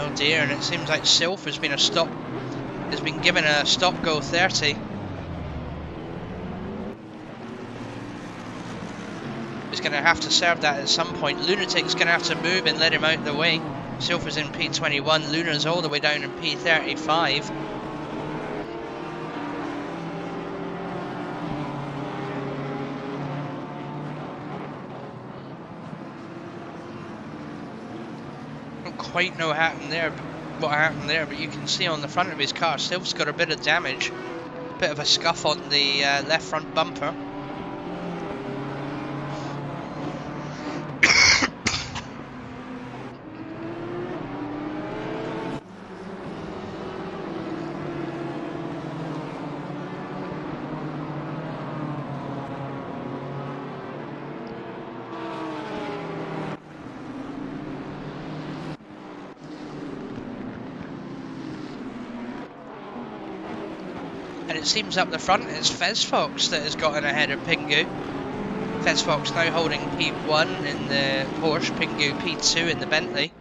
Oh dear, and it seems like Sylph has been given a stop go 30. He's going to have to serve that at some point. Lunatic's going to have to move and let him out of the way. Sylph is in P21, Luna's all the way down in P35. Don't quite know what happened there, but you can see on the front of his car, Sylph's got a bit of damage. Bit of a scuff on the left front bumper. And it seems up the front it's Fezfox that has gotten ahead of Pingu. Fezfox now holding P1 in the Porsche, Pingu P2 in the Bentley.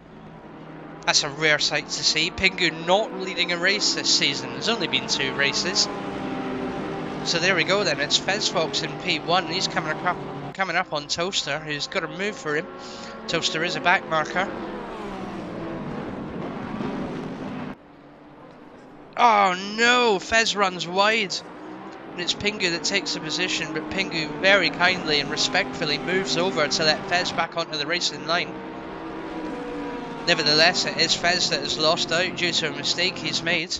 That's a rare sight to see. Pingu not leading a race this season. There's only been 2 races. So there we go then. It's Fezfox in P1. He's coming up on Toaster, who's got a move for him. Toaster is a back marker. Oh no! Fez runs wide. And it's Pingu that takes the position, but Pingu very kindly and respectfully moves over to let Fez back onto the racing line. Nevertheless, it is Fez that has lost out due to a mistake he's made.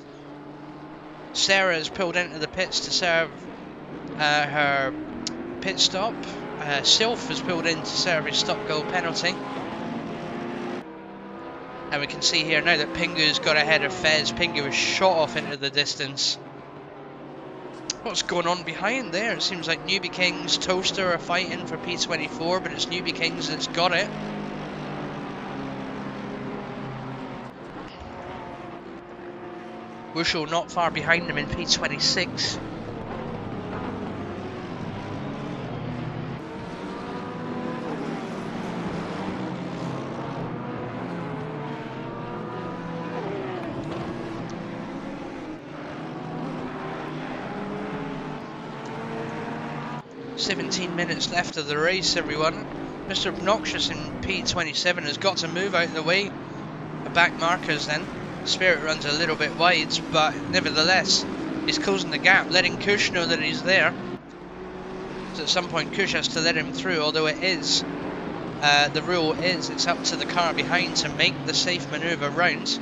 Sarah has pulled into the pits to serve her pit stop. Sylph has pulled in to serve his stop goal penalty. And we can see here now that Pingu's got ahead of Fez. Pingu is shot off into the distance. What's going on behind there? It seems like Newbie Kings, Toaster are fighting for P24, but it's Newbie Kings that's got it. Wushel not far behind him in P26. "17 minutes left of the race, everyone. Mr. Obnoxious in P27 has got to move out of the way. The back markers then. Spirit runs a little bit wide, but nevertheless, he's closing the gap, letting Kush know that he's there. So at some point, Kush has to let him through, although it is, the rule is, it's up to the car behind to make the safe manoeuvre round.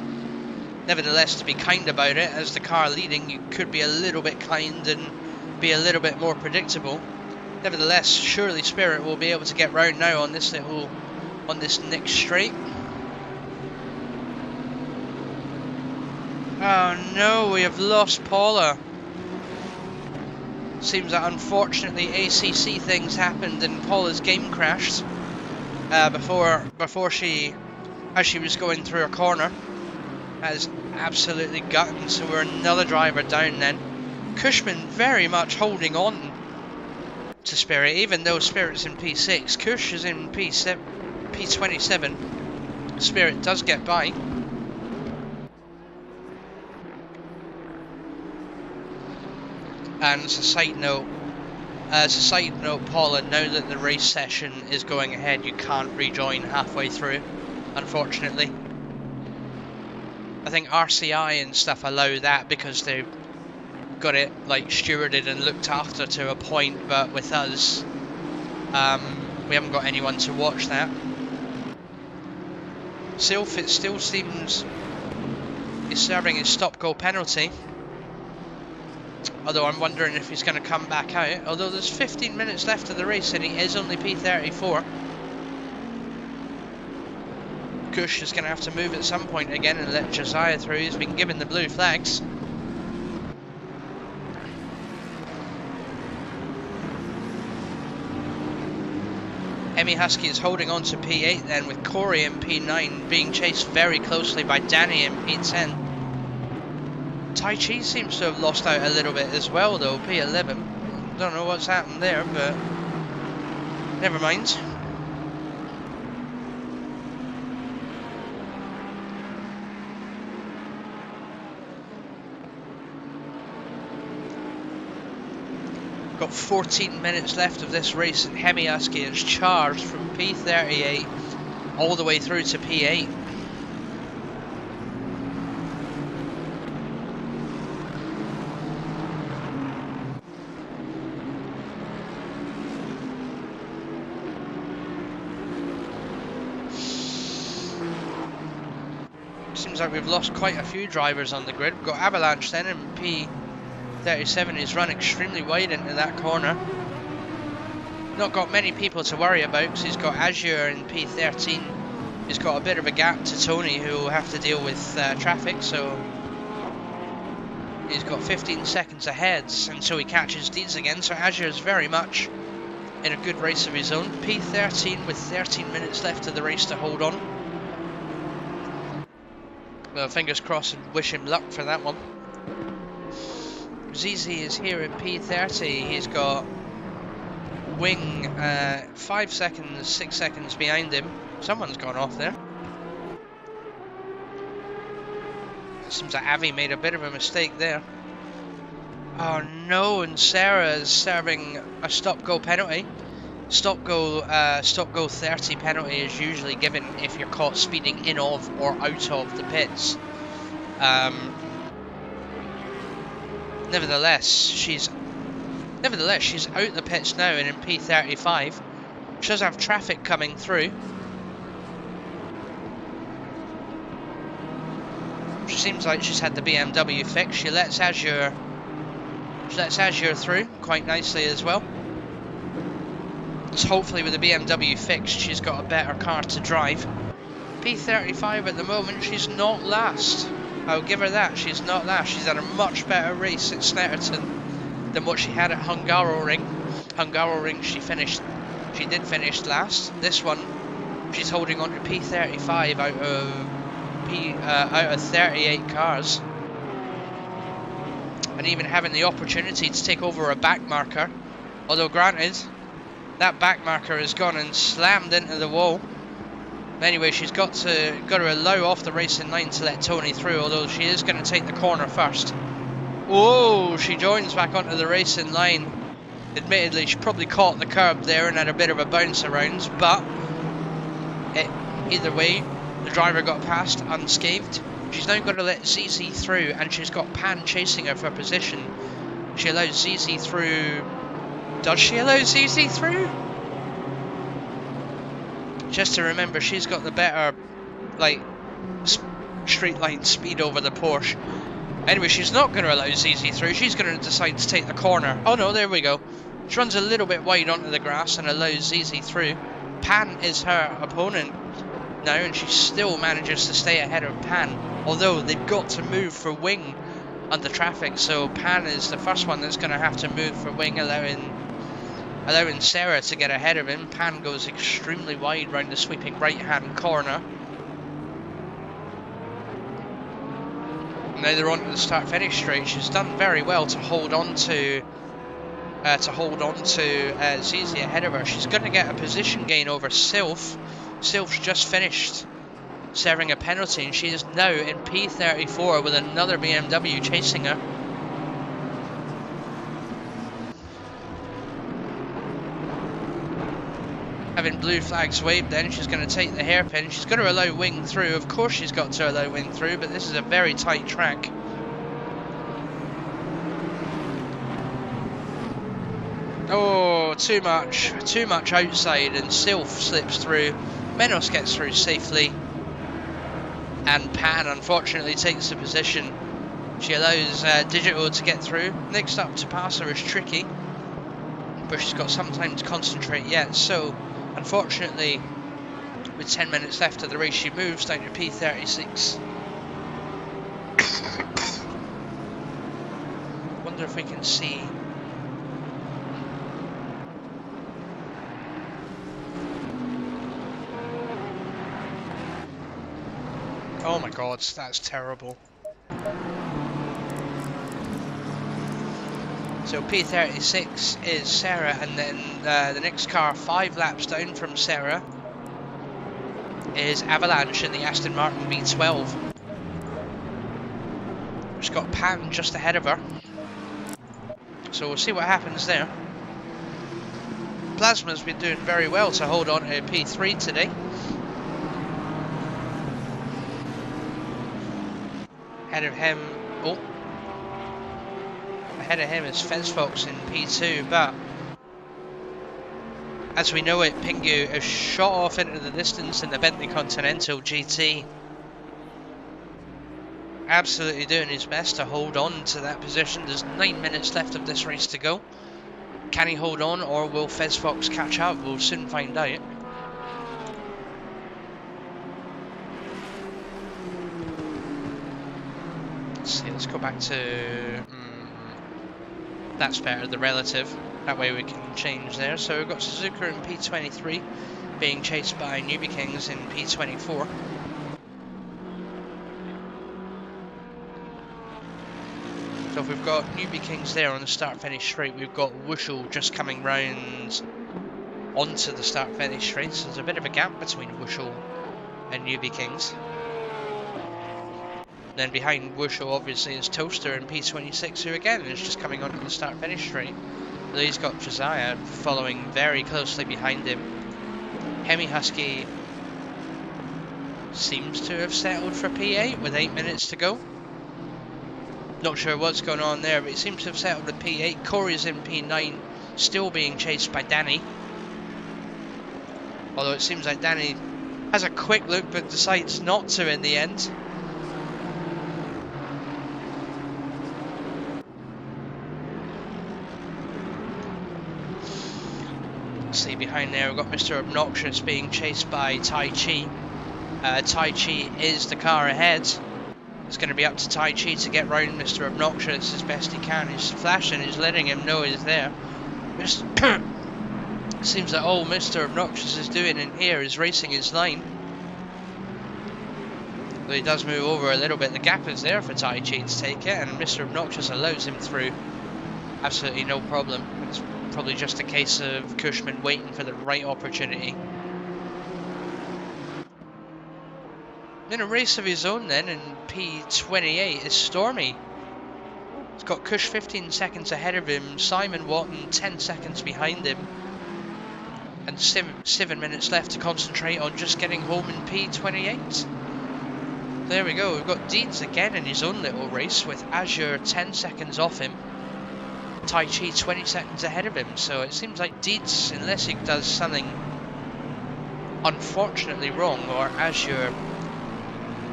Nevertheless, to be kind about it, as the car leading, you could be a little bit kind and be a little bit more predictable. Nevertheless, surely Spirit will be able to get round now on this next straight. Oh no, we have lost Paula. Seems that unfortunately ACC things happened and Paula's game crashed before she was going through a corner. That is absolutely gutting, so we're another driver down then. Cushman very much holding on to Spirit, even though Spirit's in P6. Kush is in P27. Spirit does get by. And as a side note, Paula, now that the race session is going ahead, you can't rejoin halfway through, unfortunately. I think RCI and stuff allow that because they've got it like stewarded and looked after to a point, but with us, we haven't got anyone to watch that. Sylph, it still seems, is serving his stop goal penalty. Although I'm wondering if he's going to come back out. Although there's 15 minutes left of the race and he is only P34. Kush is going to have to move at some point again and let Josiah through. He's been given the blue flags. Emmy Husky is holding on to P8 then, with Corey in P9 being chased very closely by Danny in P10. Tai Chi seems to have lost out a little bit as well though, P11. Don't know what's happened there, but never mind. got 14 minutes left of this race, and Hemiaski is charged from P38 all the way through to P8. Seems like we've lost quite a few drivers on the grid. We've got Avalanche then in P37. He's run extremely wide into that corner. Not got many people to worry about because he's got Azure in P13. He's got a bit of a gap to Tony, who will have to deal with traffic, so he's got 15 seconds ahead until he catches Deeds again. So Azure is very much in a good race of his own. P13 with 13 minutes left of the race to hold on. Well, fingers crossed and wish him luck for that one. ZZ is here in P30. He's got Wing 5 seconds, 6 seconds behind him. Someone's gone off there. It seems like Avi made a bit of a mistake there. Oh no, and Sarah is serving a stop-go penalty. Stop-go 30 penalty is usually given if you're caught speeding in of or out of the pits. Nevertheless, she's out the pits now and in P35. She does have traffic coming through. She seems like she's had the BMW fixed. She lets Azure through quite nicely as well. So hopefully with the BMW fixed, she's got a better car to drive. P35 at the moment, she's not last. I'll give her that, she's not last. She's had a much better race at Snetterton than what she had at Hungaroring. Hungaroring she did finish last. This one, she's holding on to P35 out of 38 cars. And even having the opportunity to take over a back marker. Although granted, that back marker has gone and slammed into the wall. Anyway, she's got to allow off the racing line to let Tony through, although she is going to take the corner first. Oh, she joins back onto the racing line. Admittedly, she probably caught the curb there and had a bit of a bounce around, but either way, the driver got past unscathed. She's now got to let ZZ through, and she's got Pan chasing her for position. She allows ZZ through. Does she allow ZZ through? Just to remember, she's got the better, like, straight line speed over the Porsche. Anyway, she's not going to allow ZZ through. She's going to decide to take the corner. Oh no, there we go. She runs a little bit wide onto the grass and allows ZZ through. Pan is her opponent now, and she still manages to stay ahead of Pan. Although they've got to move for Wing under traffic, so Pan is the first one that's going to have to move for Wing, allowing Sarah to get ahead of him. Pan goes extremely wide round the sweeping right-hand corner. Now they're on to the start-finish straight. She's done very well to hold on to ZZ ahead of her. She's going to get a position gain over Sylph. Sylph's just finished serving a penalty, and she is now in P34 with another BMW chasing her. Having blue flags waved, then she's going to take the hairpin. She's going to allow Wing through. Of course she's got to allow Wing through, but this is a very tight track. Oh, too much outside, and Sylph slips through. Menos gets through safely, and Pan unfortunately takes the position. She allows Digital to get through. Next up to pass her is tricky, but she's got some time to concentrate yet. So unfortunately, with 10 minutes left of the race, she moves down to P36. Wonder if we can see. Oh my god, that's terrible. So P36 is Sarah, and then the next car 5 laps down from Sarah is Avalanche in the Aston Martin V12. She's got Pan just ahead of her. So we'll see what happens there. Plasma's been doing very well to hold on to P3 today. Ahead of him, ahead of him is Fox in P2, but as we know it, Pingu has shot off into the distance in the Bentley Continental GT. Absolutely doing his best to hold on to that position. There's 9 minutes left of this race to go. Can he hold on, or will Fox catch up? We'll soon find out. Let's see, let's go back to... that's better, the relative. That way we can change there. So we've got Suzuka in P23 being chased by Newbie Kings in P24. So if we've got Newbie Kings there on the start-finish straight, we've got Wushel just coming round onto the start-finish straight. So there's a bit of a gap between Wushel and Newbie Kings. Then behind Wushel obviously is Toaster in P26, who again is just coming onto the start-finish straight. Though he's got Josiah following very closely behind him. Hemi Husky seems to have settled for P8 with 8 minutes to go. Not sure what's going on there, but it seems to have settled at P8. Corey's in P9, still being chased by Danny. Although it seems like Danny has a quick look, but decides not to in the end. Let's see, behind there we've got Mr. Obnoxious being chased by Tai Chi. Tai Chi is the car ahead. It's going to be up to Tai Chi to get round Mr. Obnoxious as best he can. He's flashing, he's letting him know he's there. Seems that all Mr. Obnoxious is doing in here is racing his line. Though he does move over a little bit, the gap is there for Tai Chi to take it, and Mr. Obnoxious allows him through. Absolutely no problem. It's probably just a case of Cushman waiting for the right opportunity. In a race of his own then, in P28 is Stormy. He's got Cush 15 seconds ahead of him, Simon Watton 10 seconds behind him. And 7 minutes left to concentrate on just getting home in P28. There we go, we've got Deeds again in his own little race with Azure 10 seconds off him. Tai Chi 20 seconds ahead of him, so it seems like Deeds, unless he does something unfortunately wrong, or Azure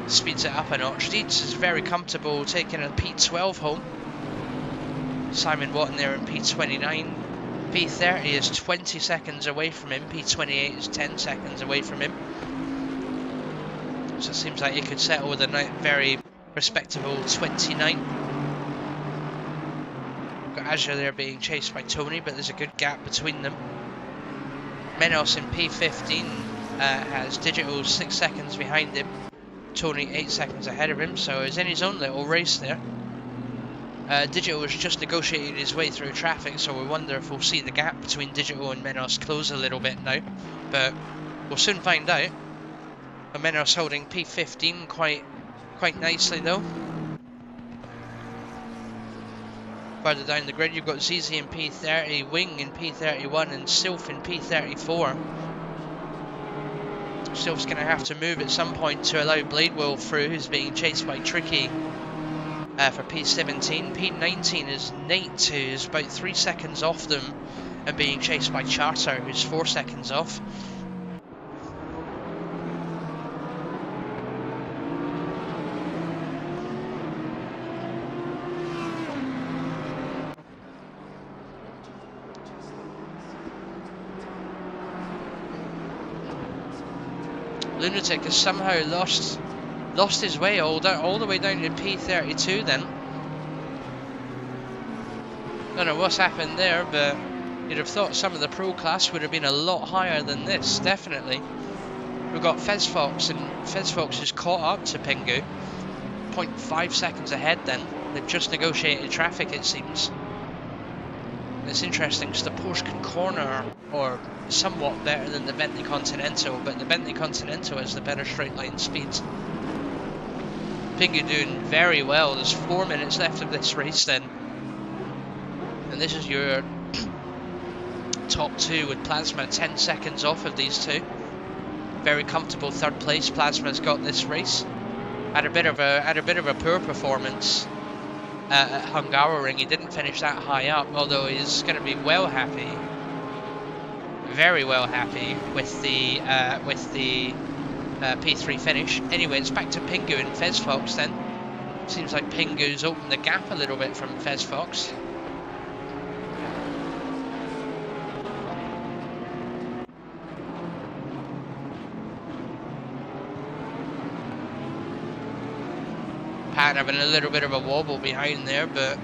speeds it up a notch. Deeds is very comfortable taking a P12 home. Simon Watton there in P29. P30 is 20 seconds away from him. P28 is 10 seconds away from him. So it seems like he could settle with a very respectable 29. Got Azure there being chased by Tony, but there's a good gap between them. Menos in P15 has Digital 6 seconds behind him. Tony 8 seconds ahead of him, so he's in his own little race there. Digital has just negotiated his way through traffic, so we wonder if we'll see the gap between Digital and Menos close a little bit now, but we'll soon find out. And Menos holding P15 quite nicely though. Further down the grid you've got ZZ in P30, Wing in P31 and Sylph in P34. Sylph's going to have to move at some point to allow Bladewell through, who's being chased by Tricky for P17. P19 is Nate, who's about 3 seconds off them and being chased by Charter, who's 4 seconds off. Lunatic has somehow lost his way all the way down to P32 then. Don't know what's happened there, but you'd have thought some of the pro class would have been a lot higher than this, definitely. We've got Fox, and Fox has caught up to Pingu. 0.5 seconds ahead then. They've just negotiated traffic, it seems. It's interesting because the Porsche can corner or somewhat better than the Bentley Continental, but the Bentley Continental has the better straight line speed. Pingu doing very well. There's 4 minutes left of this race then. And this is your top two, with Plasma 10 seconds off of these two. Very comfortable third place. Plasma's got this race. Had a bit of a poor performance at Hungaroring. He didn't finish that high up, although he's going to be well happy, very well happy with the P3 finish. Anyway, it's back to Pingu and Fezfox then. Seems like Pingu's opened the gap a little bit from Fezfox. Pat having a little bit of a wobble behind there, but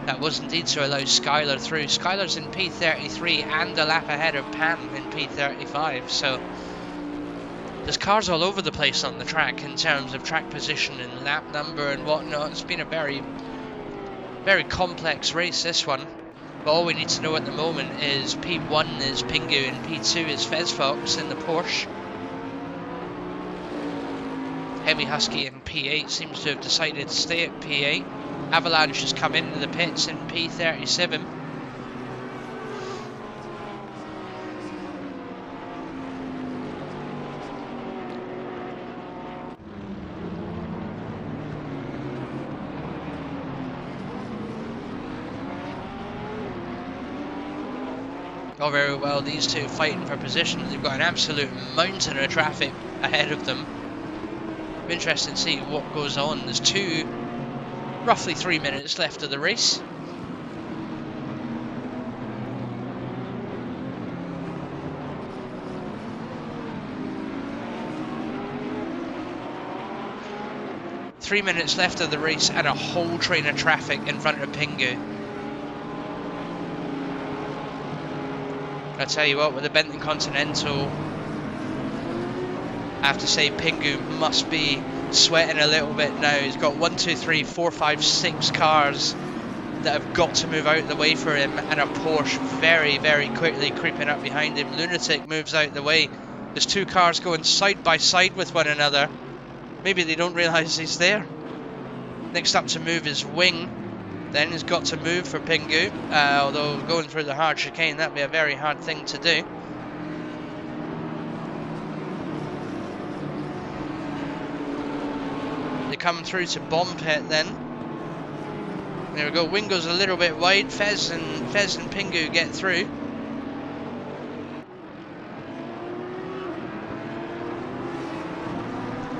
that was indeed to allow Skylar through. Skylar's in P33 and a lap ahead of Pan in P35, so there's cars all over the place on the track in terms of track position and lap number and whatnot. It's been a very, very complex race, this one. But all we need to know at the moment is P1 is Pingu and P2 is Fezfox in the Porsche. Heavy Husky in P8 seems to have decided to stay at P8. Avalanche has come into the pits in P37. Oh, very well, these two fighting for position. They've got an absolute mountain of traffic ahead of them. Interesting to see what goes on. There's roughly 3 minutes left of the race. Three minutes left of the race and a whole train of traffic in front of Pingu. I tell you what, with the Benton Continental, I have to say Pingu must be sweating a little bit now. He's got 1, 2, 3, 4, 5, 6 cars that have got to move out the way for him, and a Porsche very, very quickly creeping up behind him. Lunatic moves out the way. There's 2 cars going side by side with one another. Maybe they don't realise he's there. Next up to move is Wing. Then he's got to move for Pingu, although going through the hard chicane, that'd be a very hard thing to do. They come through to bomb pit then. There we go, Wing goes a little bit wide, Fez and Pingu get through.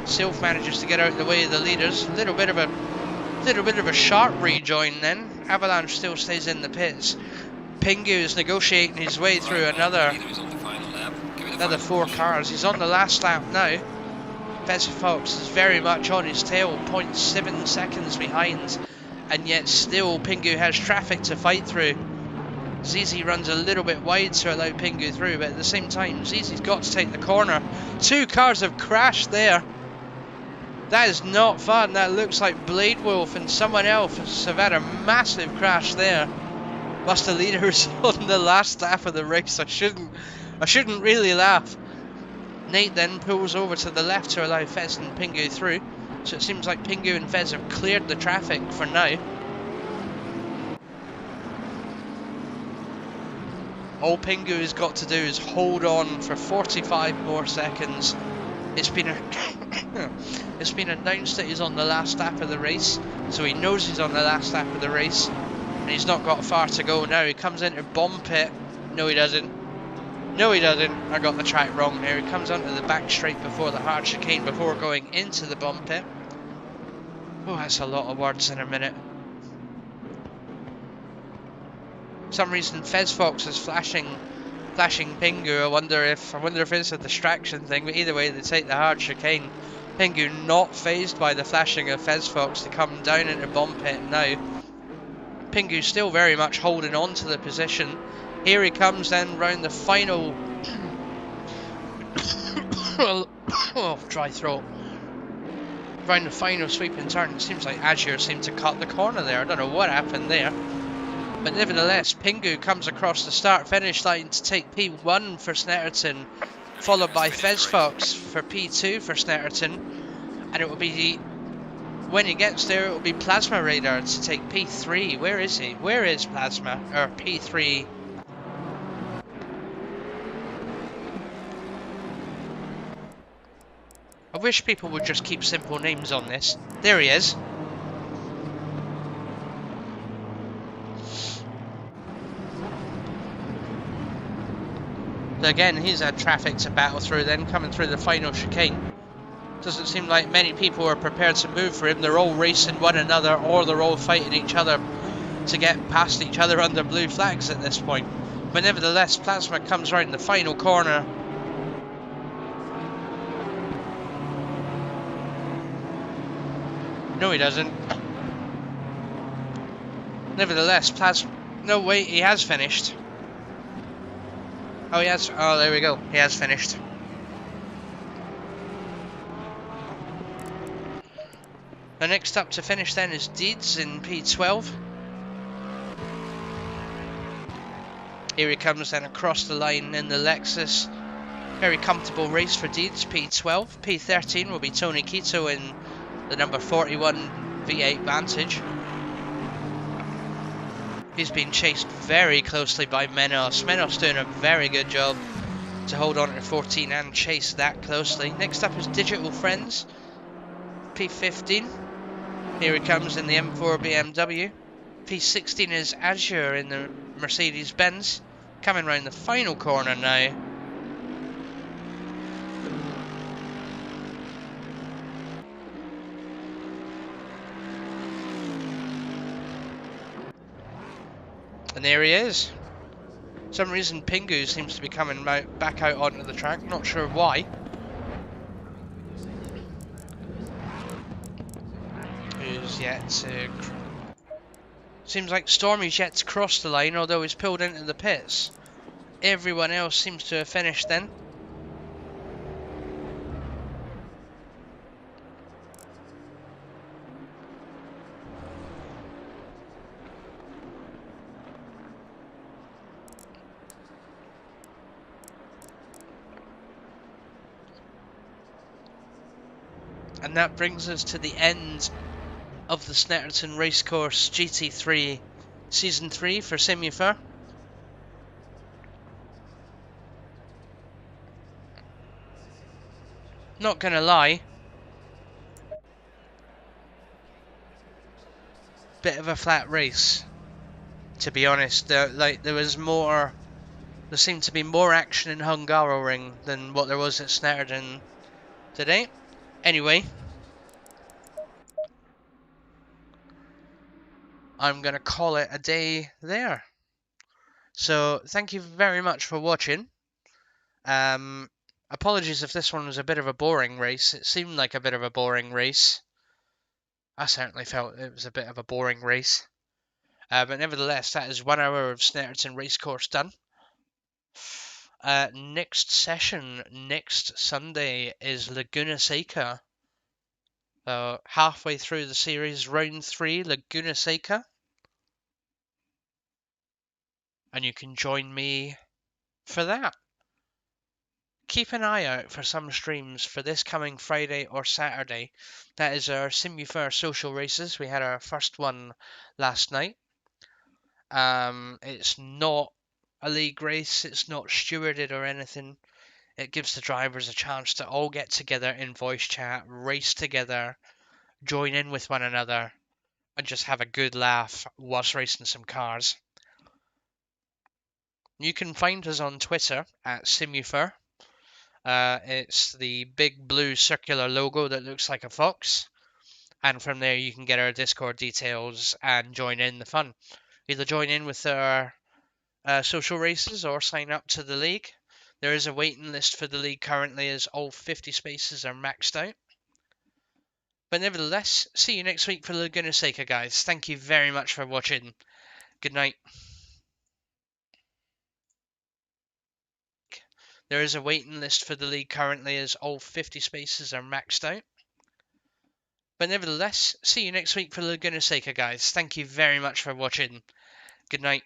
Sylph manages to get out of the way of the leaders. A little bit of a sharp rejoin then. Avalanche still stays in the pits. Pingu is negotiating his way through another 4 cars. He's on the last lap now. Fezfox is very much on his tail, 0.7 seconds behind, and yet still Pingu has traffic to fight through. Zizi runs a little bit wide to allow Pingu through, but at the same time Zizi's got to take the corner. 2 cars have crashed there. That is not fun. That looks like Blade Wolf and someone else have had a massive crash there. Must the leaders on the last lap of the race. I shouldn't really laugh. Nate then pulls over to the left to allow Fez and Pingu through. So it seems like Pingu and Fez have cleared the traffic for now. All Pingu has got to do is hold on for 45 more seconds. It's been announced that he's on the last lap of the race, so he knows he's on the last lap of the race, and he's not got far to go now. He comes into bomb pit. No, he doesn't. No, he doesn't. I got the track wrong there. He comes onto the back straight before the hard chicane before going into the bomb pit. Oh, that's a lot of words in a minute. For some reason, Fezfox is flashing Pingu. I wonder if it's a distraction thing, but either way they take the hard chicane. Pingu not phased by the flashing of Fezfox to come down into bomb pit now. Pingu still very much holding on to the position. Here he comes then round the final oh, dry throat. Round the final sweeping turn. It seems like Azure seemed to cut the corner there. I don't know what happened there. But nevertheless, Pingu comes across the start-finish line to take P1 for Snetterton, followed by Fezfox for P2 for Snetterton, and it will be when he gets there, it will be Plasma Radar to take P3. Where is he? Where is Plasma? Or P3? I wish people would just keep simple names on this. There he is. Again, he's had traffic to battle through then, coming through the final chicane. Doesn't seem like many people are prepared to move for him. They're all racing one another, or they're all fighting each other to get past each other under blue flags at this point. But nevertheless, Plasma comes round the final corner. No, he doesn't. Nevertheless, Plasma... No, wait, he has finished. Oh, he has... Oh, there we go. He has finished. The next up to finish then is Deeds in P12. Here he comes then across the line in the Lexus. Very comfortable race for Deeds, P12. P13 will be Tony Quito in the number 41 V8 Vantage. He's been chased very closely by Menos. Menos doing a very good job to hold on to 14 and chase that closely. Next up is Digital Friends, P15. Here he comes in the M4 BMW. P16 is Azure in the Mercedes-Benz. Coming round the final corner now. And there he is. For some reason Pingu seems to be coming back out onto the track, not sure why. Who's yet to... Seems like Stormy's yet to cross the line, although he's pulled into the pits. Everyone else seems to have finished then. And that brings us to the end of the Snetterton Racecourse GT3 Season 3 for Simufur. Not gonna lie, bit of a flat race, to be honest. There seemed to be more action in Hungaroring than what there was at Snetterton today. Anyway, I'm going to call it a day there. So, thank you very much for watching. Apologies if this one was a bit of a boring race. It seemed like a bit of a boring race. I certainly felt it was a bit of a boring race. But nevertheless, that is 1 hour of Snetterton Racecourse done. Next session, next Sunday, is Laguna Seca. Halfway through the series, round 3, Laguna Seca. And you can join me for that. Keep an eye out for some streams for this coming Friday or Saturday. That is our Simufur social races. We had our first one last night. It's not a league race. It's not stewarded or anything. It gives the drivers a chance to all get together in voice chat, race together, join in with one another, and just have a good laugh whilst racing some cars. You can find us on Twitter at Simufur. It's the big blue circular logo that looks like a fox. And from there you can get our Discord details and join in the fun. Either join in with our social races or sign up to the league. There is a waiting list for the league currently as all 50 spaces are maxed out. But nevertheless, see you next week for Laguna Seca, guys. Thank you very much for watching. Good night. There is a waiting list for the league currently as all 50 spaces are maxed out. But nevertheless, see you next week for Laguna Seca, guys. Thank you very much for watching. Good night.